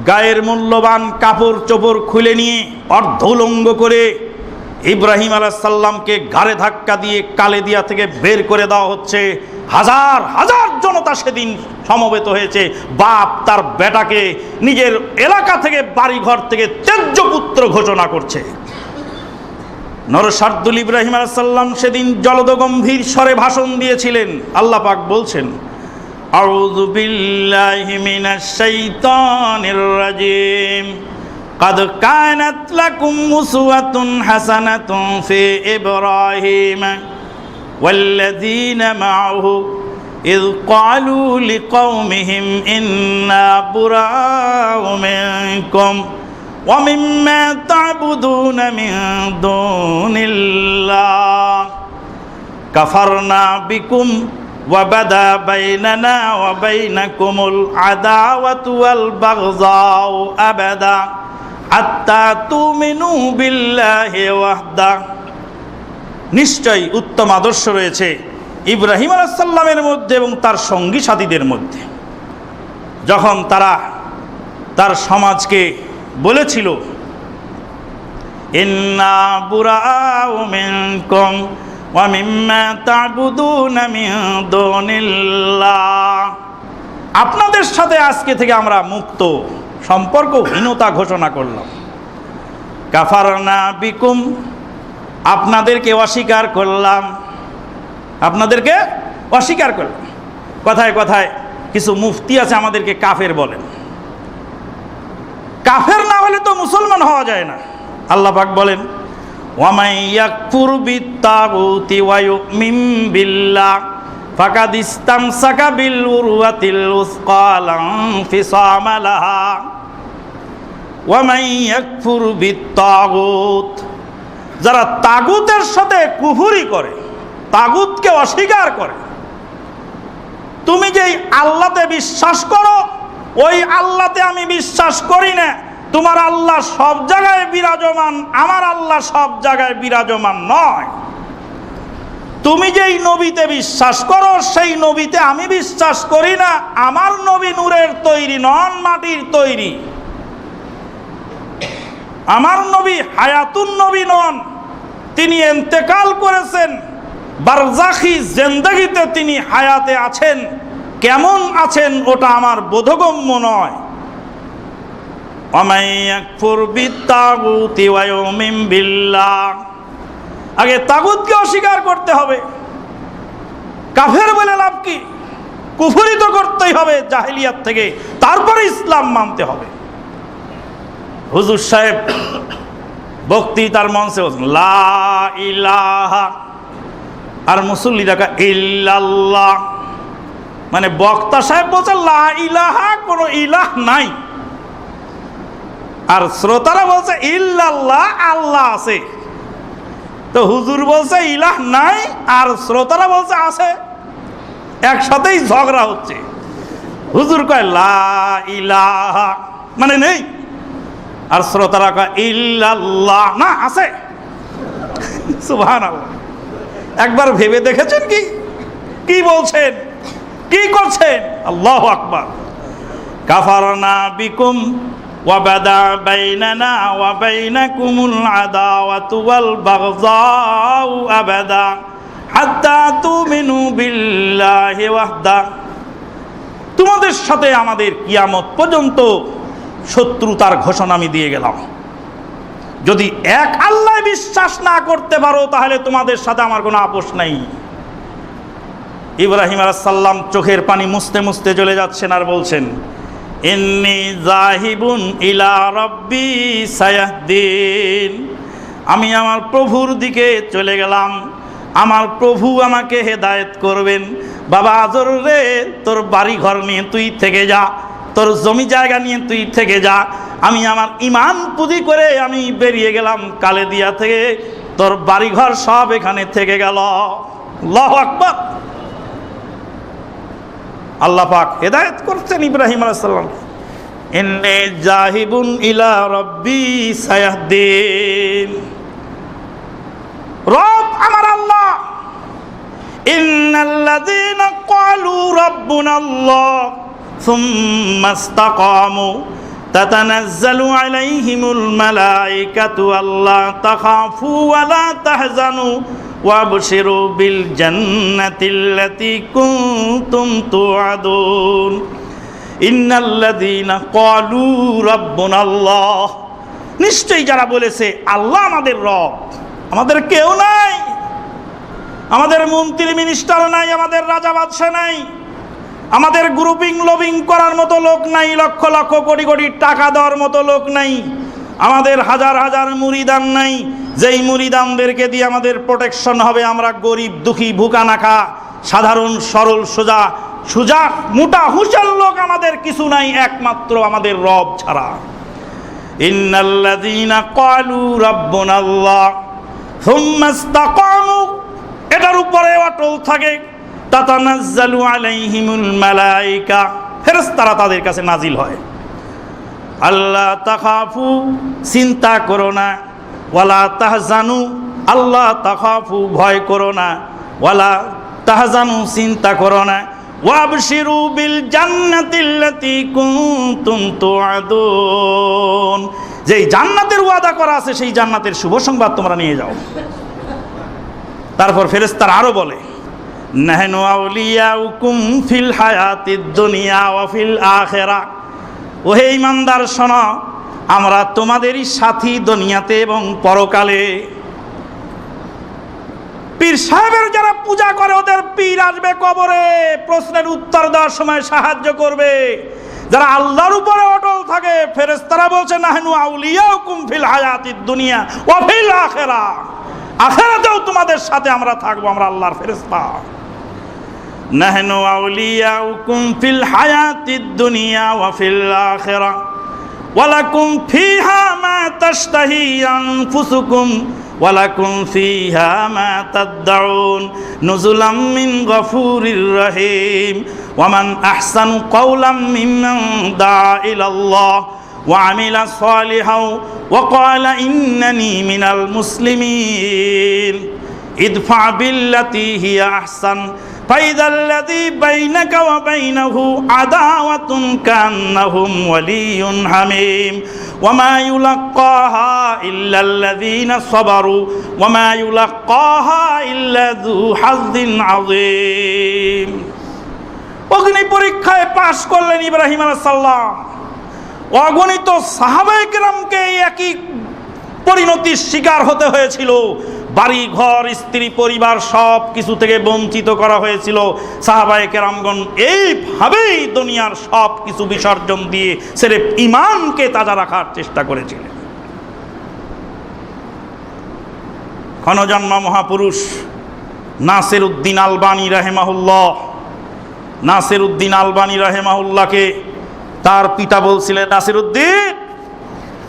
গায়ের মূল্যবান কাপড় চোপড় খুলে নিয়ে অর্ধউলঙ্গ করে ইব্রাহিম আলাইহিস সালামকে ঘাড়ে ধাক্কা দিয়ে কালেদিয়া থেকে বের করে দেওয়া হচ্ছে। হাজার হাজার জনতা সেদিন সমবেত হয়েছে। বাপ তার বেটাকে নিজের এলাকা থেকে, বাড়িঘর থেকে ত্যায্য পুত্র ঘোষণা করছে। নরসাদুল ইব্রাহিম আলাইহিস সালাম সেদিন জলদ গম্ভীর স্বরে ভাষণ দিয়েছিলেন। আল্লাহ পাক বলছেন, আউযু বিল্লাহি মিনাশ শাইতানির রাজিম, قد كانت لكم أسوة حسنة في إبراهيم والذين معه إذ قالوا لقومهم إنا براء منكم ومما تعبدون من دون الله كفرنا بكم وبدا بيننا وبينكم العداوة والبغضاء أبدا হাত্তা তুমিনু বিল্লাহি ওয়াহদা। নিশ্চয়ই উত্তম আদর্শ রয়েছে ইব্রাহিম আলাইহিস সালামের মধ্যে এবং তার সঙ্গী সাথীদের মধ্যে। যখন তারা তার সমাজকে বলেছিল, ইন্না বুরাউ মিনকুম ওয়া মিম্মা তা'বুদুনা মিন দুনিল্লাহ, আপনাদের সাথে আজকে থেকে আমরা মুক্ত, সম্পর্কহীনতা ঘোষণা করলাম। কাফারনা বিকুম, আপনাদেরকে অস্বীকার করলাম, আপনাদেরকে অস্বীকার করলাম। কথায় কথায় কিছু মুফতি আছে আমাদেরকে কাফের বলেন। কাফের না হলে তো মুসলমান হওয়া যায় না। আল্লাহ পাক বলেন, ওয়ামাই ইয়াকফুর বিত্তাগুতি ওয়া ইউমিন বিল্লাহ ফাকাদ ইসতামসাকা বিল উরওয়াতিল উসকা লা ইনফিসামা লাহা ওয়া মান ইয়াকফুর বিত্তাগুত, যারা তাগুতের সাথে কুফরি করে, তাগুতকে অস্বীকার করে, তুমি যেই আল্লাহতে বিশ্বাস করো ওই আল্লাহতে আমি বিশ্বাস করি না, তোমার আল্লাহ সব জায়গায় বিরাজমান, আমার আল্লাহ সব জায়গায় বিরাজমান নয়। তুমি যেই নবীতে বিশ্বাস করো সেই নবীতে আমি বিশ্বাস করি না, আমার নবী নূরের তৈরি নন, মাটির তৈরি। আমার নবী হায়াতুন নবী নন, তিনি ইন্তেকাল করেছেন, বারজাখি জিন্দেগিতে তিনি হায়াতে আছেন, কেমন আছেন ওটা আমার বোধগম্য নয়। ওয়ামান ইয়াকফুর বিত্তাগুতি ওয়া ইউমিন বিল্লাহ, আগে তাগুতকে অস্বীকার করতে হবে। কাফের বলে লাভ কি? কুফরি তো করতেই হবে জাহেলিয়াত থেকে, তারপরে ইসলাম মানতে হবে। হুজুর সাহেব বক্তৃতার মঞ্চে বলছেন লা ইলাহা, আর মুসল্লিরা ইল্লাল্লাহ, মানে বক্তা সাহেব বলছে লা ইলাহা, কোনো ইলাহ নাই, আর শ্রোতারা বলছে ইল্লাল্লাহ, আল্লাহ আছে। তো হুজুর বলছে ইলাহ নাই, আর শ্রোতারা বলছে আছে, একসাথেই ঝগড়া হচ্ছে। হুজুর কয় লা ইলাহা মানে নেই, আর শ্রোতারা কয় ইল্লাল্লাহ না আছে। সুবহানাল্লাহ। একবার ভেবে দেখেছেন কি কি বলছেন, কি করছেন? আল্লাহু আকবার। কাফারনা বিকুম ওয়া বাদা বাইনানা ওয়া বাইনাকুমুল আদাওয়াতু ওয়াল বাগযাউ আবাদা হাত্তা তুমিনু বিল্লাহি ওয়াহদা, তোমাদের সাথে আমাদের কিয়ামত পর্যন্ত শত্রুতার ঘোষণা আমি দিয়ে গেলাম। যদি এক আল্লাহ বিশ্বাস না করতে পারো তাহলে তোমাদের সাথে আমার কোনো আপোষ নাই। ইব্রাহিম আলাইহিস সালাম চোখের পানি মুছতে মুছতে চলে যাচ্ছেন আর বলছেন, ইন্নী যাহিবুন ইলা রাব্বি সায়াহদিন, আমি আমার প্রভুর দিকে চলে গেলাম, আমার প্রভু আমাকে হেদায়েত করবেন। বাবা আজর রে, তোর বাড়ি ঘর নিয়ে তুই থেকে যা, তোর জমি জায়গা নিয়ে তুই থেকে যা, আমি আমার ঈমান পুঁজি করে আমি বেরিয়ে গেলাম কালেদিয়া থেকে, তোর বাড়ি ঘর সব এখানে থেকে গেল। আল্লাহু আকবার। আল্লাহ পাক হেদায়েত করছেন ইব্রাহিম আলাইহিস সালাম, ইন্নী যাহিবুন ইলা রাব্বি সায়াহদিন। রব আমার আল্লাহ। ইন্নাল্লাযীনা ক্বালু রাব্বুনাল্লাহ সুম্মা ইসতাকামু তাতানাজ্জালু আলাইহিমুল মালায়েকাতু আল্লা তাখাফু ওয়া লা তাহজানু ওয়াবশিরু বিল জান্নাতিল্লাতী কুনতুম তুআদুন। ইন্নাল্লাযীনা ক্বালু রাব্বুনাল্লাহ, নিশ্চয়ই যারা বলেছে আল্লাহ আমাদের রব, আমাদের কেউ নাই, আমাদের মন্ত্রী মিনিস্টার নাই, আমাদের রাজা বাদশা নাই, আমাদের গ্রুপিং লবিং করার মতো লোক নাই, লক্ষ লক্ষ কোটি কোটি টাকা দেওয়ার মতো লোক নাই, আমাদের হাজার হাজার মুরিদান নাই, যেই মুরিদানদেরকে দিয়ে আমাদের প্রোটেকশন হবে। আমরা গরিব দুঃখী ভুকানাখা সাধারণ সরল সোজা সুজা মোটা হুঁশের লোক আমাদের কিছু নাই, একমাত্র আমাদের রব ছাড়া। ইন্নাল্লাযীনা ক্বালু রাব্বুনাল্লাহ সুম্মা ইসতাকামু, এটার উপরে অটল থাকে, তাতানাজ্জালু আলাইহিমুল মালায়েকা, ফেরেশতারা তাদের কাছে নাজিল হয়। আল্লাহ তাখাফু, চিন্তা করো না, ওয়ালা তাহজানু, আল্লাহ তাখাফু, ভয় করো না, ওয়ালা তাহজানু, চিন্তা করো না, ওয়াবশিরু বিল জান্নাতিল্লাতী কুনতুম তুআদুন, যেই জান্নাতের ওয়াদা করা আছে সেই জান্নাতের শুভ সংবাদ তোমরা নিয়ে যাও। তারপর ফেরেশতারা আরো বলে, নাহনু আউলিয়াউকুম ফিল হায়াতিদ দুনিয়া ওয়া ফিল আখিরাহ, ওহে ঈমানদার শোনো, আমরা তোমাদেরই সাথী দুনিয়াতে এবং পরকালে। পীর সাহেবের যারা পূজা করে ওদের পীর আসবে কবরে, প্রশ্নের উত্তর দেওয়ার সময় সাহায্য করবে। যারা আল্লাহর উপরে অটল থাকে, ফেরেশতারা বলছে নাহনু আউলিয়াউকুম ফিল হায়াতিদ দুনিয়া ওয়া ফিল আখিরাহ, আখিরাতেও তোমাদের সাথে আমরা থাকবো, আমরা আল্লাহর ফেরেশতা। নাহনু আউলিয়াউকুম ফিল হায়াতিদ দুনিয়া ওয়া ফিল আখিরাহ ওয়ালাকুম ফিহা মা তাশতাহি আনফুসুকুম ওয়ালাকুম ফিহা মা তাদউন নুজুলাম মিন গফুরির রহিম ওয়া মান আহসানু কাওলাম মিম্মান দাআ ইলাল্লাহ ওয়া আমিলা সালিহাও ওয়া ক্বালা ইন্নানি মিনাল মুসলিমিন ইদফা বিল্লাতী হিয়া আহসান فإذا الذي بينك وبينه عداوة كأنه ولي حميم وما يلقاها إلا الذين صبروا وما يلقاها إلا ذو حظ عظيم। অগ্নি পরীক্ষায় পাশ করলেন ইব্রাহিম আলাইহিস সালাম। অগণিত সাহাবায়ে কেরামকে একই পরিণতির শিকার হতে হয়েছিল। বাড়ি ঘর স্ত্রী পরিবার সব কিছু থেকে বঞ্চিত করা হয়েছিল। সাহাবায়ে কেরামগণ এইভাবেই দুনিয়ার সব কিছু বিসর্জন দিয়ে সির্ফ ঈমানকে তাজা রাখার চেষ্টা করেছিলেন। ক্ষণজন্ম মহাপুরুষ নাসিরউদ্দিন আলবানী রাহিমাহুল্লাহ, নাসিরউদ্দিন আলবানী রাহিমাহুল্লাহকে তার পিতা বলছিলেন, নাসিরউদ্দিন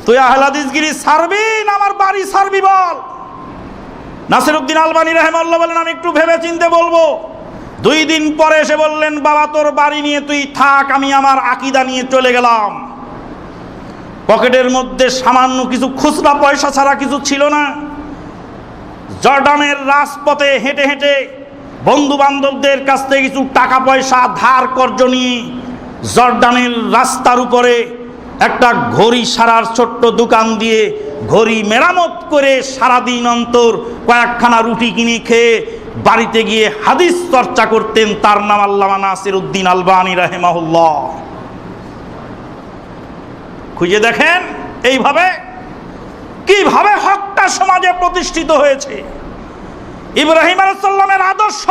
তুই আহলে হাদিসগিরি ছাড়বি না আমার বাড়ি ছাড়বি বল। নাসিরউদ্দিন আলবানী রাহিমাহুল্লাহ বলেন, আমি একটু ভেবে চিন্তে বলবো। 2 দিন পরে এসে বললেন, বাবা তোর বাড়ি নিয়ে তুই থাক, আমি আমার আকীদা নিয়ে চলে গেলাম। পকেটের মধ্যে সামান্য কিছু খুচরা পয়সা ছাড়া কিছু ছিল না। জর্ডানের রাজপথে হেঁটে হেঁটে বন্ধু বান্ধবদের কাছ থেকে কিছু টাকা পয়সা ধার কর্জ নিয়ে জর্ডানের রাস্তার উপরে একটা ঘড়ি সারার ছোট্ট দোকান দিয়ে ঘড়ি মেরামত করে সারাদিন অন্তর কয়েকখানা রুটি কিনে খেয়ে বাড়িতে গিয়ে হাদিস চর্চা করতেন। তার নাম আল্লামা নাসিরউদ্দিন আলবানী রাহিমাহুল্লাহ। খুঁজে দেখেন এইভাবে কিভাবে হকটা সমাজে প্রতিষ্ঠিত হয়েছে। ইব্রাহিম আলাইহিস সালামের আদর্শ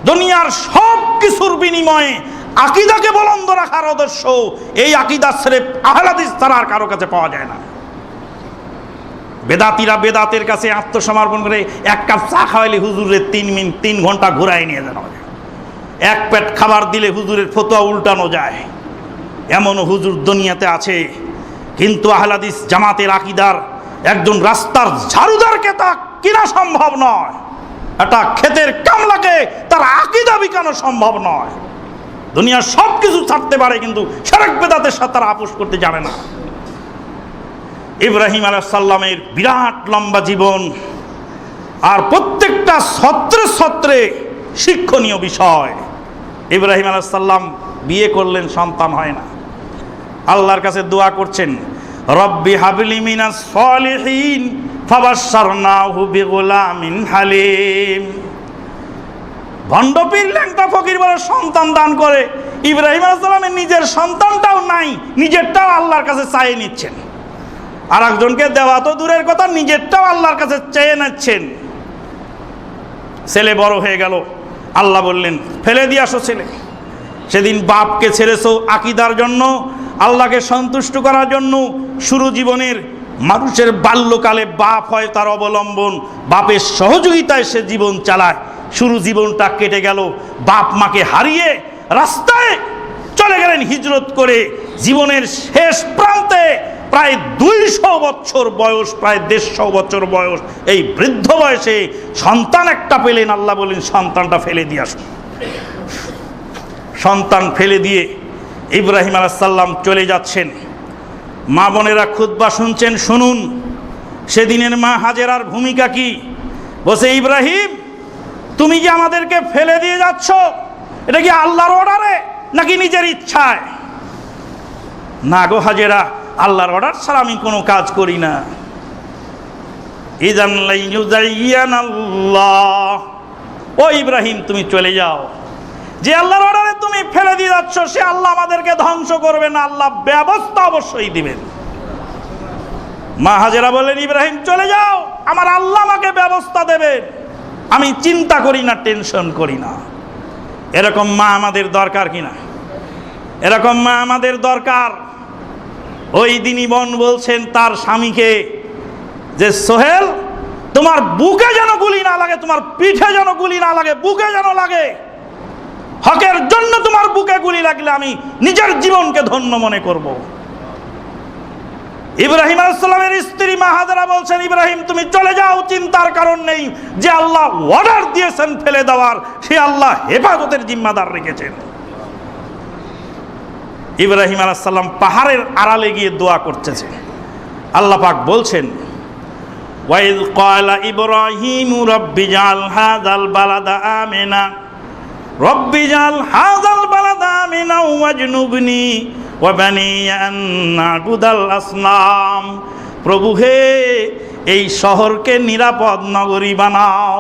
দুনিয়ার সব কিছুর বিনিময়ে আকীদাকে বুলন্দ রাখার আদর্শ। এই আকীদা সির্ফ আহলে হাদিস ছাড়া আর কারো কাছে পাওয়া যায় না। বেদাতীরা বেদাতের কাছে আত্মসমর্পণ করে এক কাপ চা খাওয়াইলে হুজুরের 3 ঘন্টা ঘুরাই নিয়ে যাওয়া যায়। এক পেট খাবার দিলে হুজুরের ফতোয়া উল্টানো যায়, এমনও হুজুর দুনিয়াতে আছে। কিন্তু আহলে হাদিস জামাতের আকীদার একজন রাস্তার ঝাড়ুদারকে তা কিনা সম্ভব নয়, একটা ক্ষেতের কামলাকে তার আকীদা বিকানো সম্ভব নয়। দুনিয়ার সব কিছু ছাড়তে পারে কিন্তু শিরক বেদাতের সাথে তারা আপোষ করতে জানে না। ইব্রাহিম আলাইহিস সালামের বিরাট লম্বা জীবন, আর প্রত্যেকটা ছত্রে ছত্রে শিক্ষণীয় বিষয়। ইব্রাহিম আলাইহিস সালাম বিয়ে করলেন, সন্তান হয় না। আল্লাহর কাছে দোয়া করছেন, রব্বি হাবলি মিনাস সলিহিন ফাবাশশারনাহু বিগুলামিন হালিম। ভণ্ডপীর ল্যাংটা ফকির বলে সন্তান দান করে, ইব্রাহিম আলাইহিস সালামের নিজের সন্তানটাও নাই, নিজেরটাও আল্লাহর কাছে চাইয়ে নিচ্ছেন। আর একজনকে দেওয়া তো দূরের কথা, নিজেরটাও আল্লাহর কাছে চেয়ে নিচ্ছেন। ছেলে বড় হয়ে গেল, আল্লাহ বললেন ফেলে দিয়ে আসো ছেলে। সেদিন বাপকে ছেড়েছো আকীদার জন্য, আল্লাহকে সন্তুষ্ট করার জন্য। শুরু জীবনের মানুষের বাল্যকালে বাপ হয় তার অবলম্বন, বাপের সহযোগিতায় সে জীবন চালায়। শুরু জীবনটা কেটে গেল, বাপ মাকে হারিয়ে রাস্তায় চলে গেলেন হিজরত করে। জীবনের শেষ প্রান্তে প্রায় 200 বছর বয়স, প্রায় 150 বছর বয়স, এই বৃদ্ধ বয়সে সন্তান একটা পেলেন। আল্লাহ বলেন সন্তানটা ফেলে দিয়ে আসুন। সন্তান ফেলে দিয়ে ইব্রাহিম আলাইহিস সালাম চলে যাচ্ছেন। মা বোনেরা খুতবা শুনছেন, শুনুন সেদিনের মা হাজেরার ভূমিকা কি। বলছে, ইব্রাহিম তুমি কি আমাদেরকে ফেলে দিয়ে যাচ্ছ, এটা কি আল্লাহর অর্ডারে নাকি নিজের ইচ্ছায়? না গো হাজেরা, আল্লাহর অর্ডার ছাড়া আমি কোনো কাজ করি না। ইযান লা ইউযায়্যিনাল্লাহ, ও ইব্রাহিম তুমি চলে যাও। যে আল্লাহর অর্ডারে তুমি ফেলে দিয়ে যাচ্ছ সে আল্লাহ আমাদেরকে ধ্বংস করবে না, আল্লাহ ব্যবস্থা অবশ্যই দিবেন। মা হাজেরা বললেন, ইব্রাহিম চলে যাও, আমার আল্লাহ আমাকে ব্যবস্থা দেবেন, আমি চিন্তা করি না, টেনশন করি না। এরকম মা আমাদের দরকার কিনা? এরকম মা আমাদের দরকার। ওই দিনই বোন বলছেন তার স্বামীকে যে সোহেল তোমার বুকে যেন গুলি না লাগে, তোমার পিঠে যেন গুলি না লাগে, বুকে যেন লাগে। হকের জন্য তোমার বুকে গুলি লাগলে আমি নিজের জীবনকে ধন্য মনে করব। ইব্রাহিম আলাইহিস সালামের স্ত্রী মা হাজেরা বলছেন, ইব্রাহিম তুমি চলে যাও, চিন্তার কারণ নেই। যে আল্লাহ অর্ডার দিয়েছেন ফেলে দেওয়ার, সে আল্লাহ হেফাজতের জিম্মাদার রেখেছেন। ইব্রাহিম আলাইহিস সালাম পাহাড়ের আড়ালে গিয়ে দোয়া করতেছে। আল্লাহ পাক বলছেন, ওয়াইয ক্বালা ইব্রাহিমু রাব্বি জাল হাযাল বালাদা আমিনা, রব্বি জাল হাযাল বালাদা আমিনা ওয়াজনুবনি ওয়া বানিয়া আন না'বুদাল আসনাম। প্রভু হে, এই শহরকে নিরাপদ নগরী বানাও।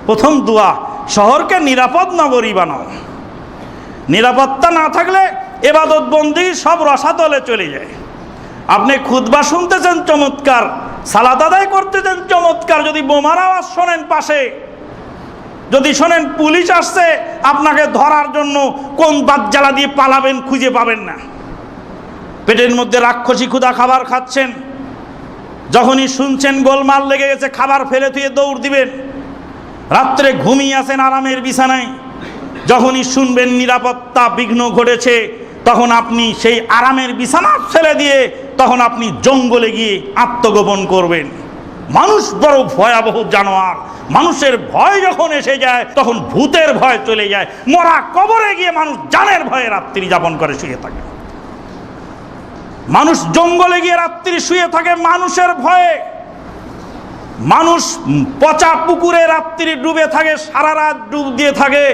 প্রথম দোয়া, শহরকে নিরাপদ নগরী বানাও। নিরাপত্তা না থাকলে ইবাদত বন্দেগী সব রসাতলে চলে যায়। আপনি খুতবা শুনতেছেন চমৎকার, সালাত আদায় করতেছেন চমৎকার, যদি বোমার আওয়াজ শোনেন পাশে, যদি শোনেন পুলিশ আসছে আপনাকে ধরার জন্য, কোন বাদজ্বালা দিয়ে পালাবেন খুঁজে পাবেন না। পেটের মধ্যে রাক্ষসী ক্ষুধা, খাবার খাচ্ছেন, যখনই শুনছেন গোলমাল লেগে গেছে খাবার ফেলে থুয়ে দৌড় দিবেন। রাত্রে ঘুমিয়ে আছেন আরামের বিছানায়, যখনই শুনবেন নিরাপত্তা বিঘ্ন ঘটেছে তখন আপনি সেই আরামের বিছানা ফেলে দিয়ে তখন আপনি জঙ্গলে গিয়ে আত্মগোপন করবেন। মানুষ বড় ভয়াবহ জানোয়ার, মানুষের ভয় যখন এসে যায় তখন ভূতের ভয় চলে যায়। মরা কবরে গিয়ে মানুষ জানের ভয়ে রাত্রি যাপন করে শুয়ে থাকে। মানুষ জঙ্গলে গিয়ে রাত্রি শুয়ে থাকে মানুষের ভয়ে। মানুষ পচা পুকুরে রাত্রি ডুবে থাকে, সারা রাত ডুব দিয়ে থাকে।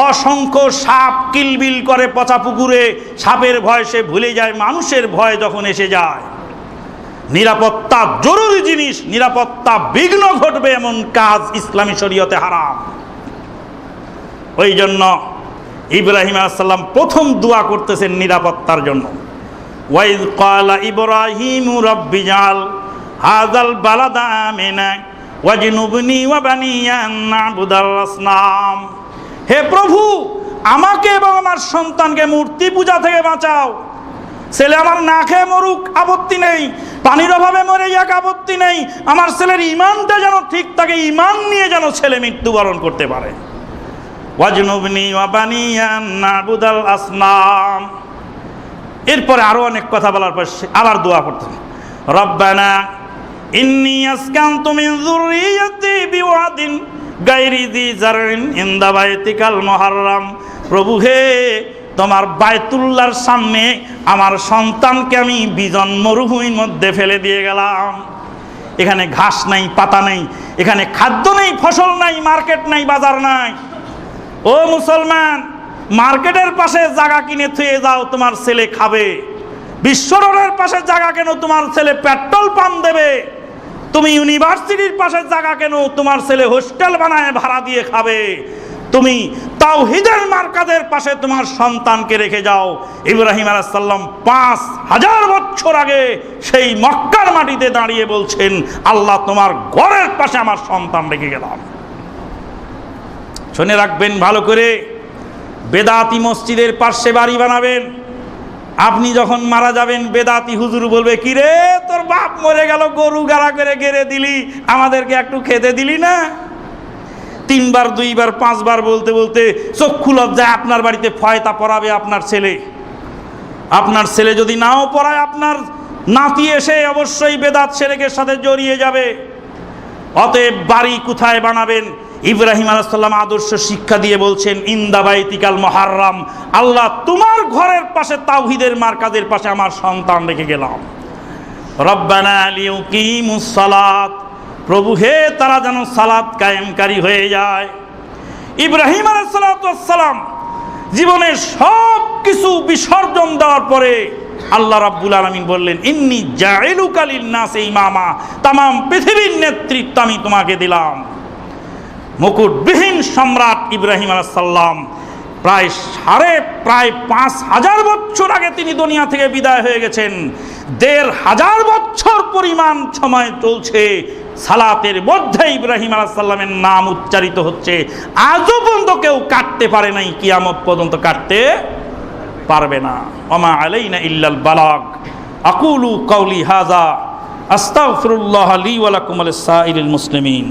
অসংখ্য সাপ কিলবিল করে পচা পুকুরে, সাপের ভয় সে ভুলে যায়। মানুষের ভয় যখন এসে যায় নিরাপত্তা জরুরি জিনিস, নিরাপত্তা বিঘ্ন ঘটবে এমন কাজ ইসলামী শরীয়তে হারাম। ওই জন্য ইব্রাহিম আলাইহিস সালাম প্রথম দোয়া করতেছেন নিরাপত্তার জন্য। ওয়াইজ ক্বালা ইব্রাহিমু রাব্বি জাল হাযাল বালাদা আমিনা ওয়াজনুবনি ওয়া বানিয়া আন না'বুদাল আসনাম। হে প্রভু, আমাকে এবং আমার সন্তানকে মূর্তি পূজা থেকে বাঁচাও। ছেলে আমার না খেয়ে মরুক, আপত্তি নেই, পানির অভাবে মরে যাক, আপত্তি নেই, আমার ছেলের ঈমানটা যেন ঠিক থাকে, ঈমান নিয়ে যেন ছেলে মৃত্যুবরণ করতে পারে। ওয়াজনুবনি ওয়া বানিয়া আন না'বুদাল আসনাম। এরপরে আরো অনেক কথা বলার পর আবার দোয়া করতেন, রব্বানা ইন্নী আসকানতু মিন যুররিয়াতি বিওয়াদিন গায়রি যি জারইন ইনদা বাইতিকাল মুহাররাম। প্রভু হে, তোমার বায়তুল্লাহর সামনে আমার সন্তানকে আমি বিজন মরুভূমির মধ্যে ফেলে দিয়ে গেলাম। এখানে ঘাস নাই, পাতা নেই, এখানে খাদ্য নেই, ফসল নাই, মার্কেট নাই, বাজার নাই। ও মুসলমান, মার্কেটের পাশে জায়গা কিনে থুয়ে যাও, তোমার ছেলে খাবে। বিশ্ব রোডের পাশে জায়গা কেন, তোমার ছেলে পেট্রোল পাম্প দেবে। তুমি ইউনিভার্সিটির পাশে জায়গা কেন, তোমার ছেলে হোস্টেল বানায় ভাড়া দিয়ে খাবে। তুমি তাওহীদের মার্কাজের পাশে তোমার সন্তানকে রেখে যাও। ইব্রাহিম আলাইহিস সালাম 5000 বছর আগে সেই মক্কার মাটিতে দাঁড়িয়ে বলছেন, আল্লাহ তোমার ঘরের পাশে আমার সন্তান রেখে গেলাম। শুনে রাখবেন ভালো করে, বেদাতি মসজিদের পাশে বাড়ি বানাবেন। আপনি যখন মারা যাবেন, বেদাতি হুজুর বলবে, কি রে তোর বাপ মরে গেল, গরু গাড়া করে গেড়ে দিলি, আমাদেরকে একটু খেতে দিলি না। 3 বার 2 বার 5 বার বলতে বলতে চক্ষু লজ্জায় আপনার বাড়িতে ফয়তা পড়াবে আপনার ছেলে। আপনার ছেলে যদি নাও পড়ায়, আপনার নাতি এসে অবশ্যই বেদাত শিরকের সাথে জড়িয়ে যাবে। অতএব বাড়ি কোথায় বানাবেন? ইব্রাহিম আলাইহিস সালাম আদর্শ শিক্ষা দিয়ে বলছেন, ইনদা বাইতিকাল মুহাররাম, আল্লাহ তোমার ঘরের পাশে তাওহীদের মার্কাজের পাশে আমার সন্তান রেখে গেলাম। রব্বানা লিউকিমুস সালাত, প্রভু হে, তারা যেন সালাত কায়েমকারী হয়ে যায়। ইব্রাহিম আলাইহিস সালাম জীবনের সব কিছু বিসর্জন দেওয়ার পরে আল্লাহ রাব্বুল আলামিন বললেন, ইন্নী জাইলুকা লিন-নাসি ইমামা, তাম পৃথিবীর নেতৃত্ব আমি তোমাকে দিলাম। মুকুটবিহীন সম্রাট ইব্রাহিম আলাইহিস সালাম প্রায় 5000 বছর আগে তিনি দুনিয়া থেকে বিদায় হয়ে গেছেন। 1500 বছর পরিমাণ সময় চলছে, সালাতের মধ্যে ইব্রাহিম আলাইহিস সালামের নাম উচ্চারিত হচ্ছে। আজও পর্যন্ত কেউ কাটতে পারে নাই, কিয়ামত পর্যন্ত কাটতে পারবে না। ওমা আলাইনা ইল্লাল বালাগ। আকুলু কাওলি হাযা আস্তাগফিরুল্লাহ লি ওয়া লাকুম ওয়া লিসাইরিল মুসলিমিন।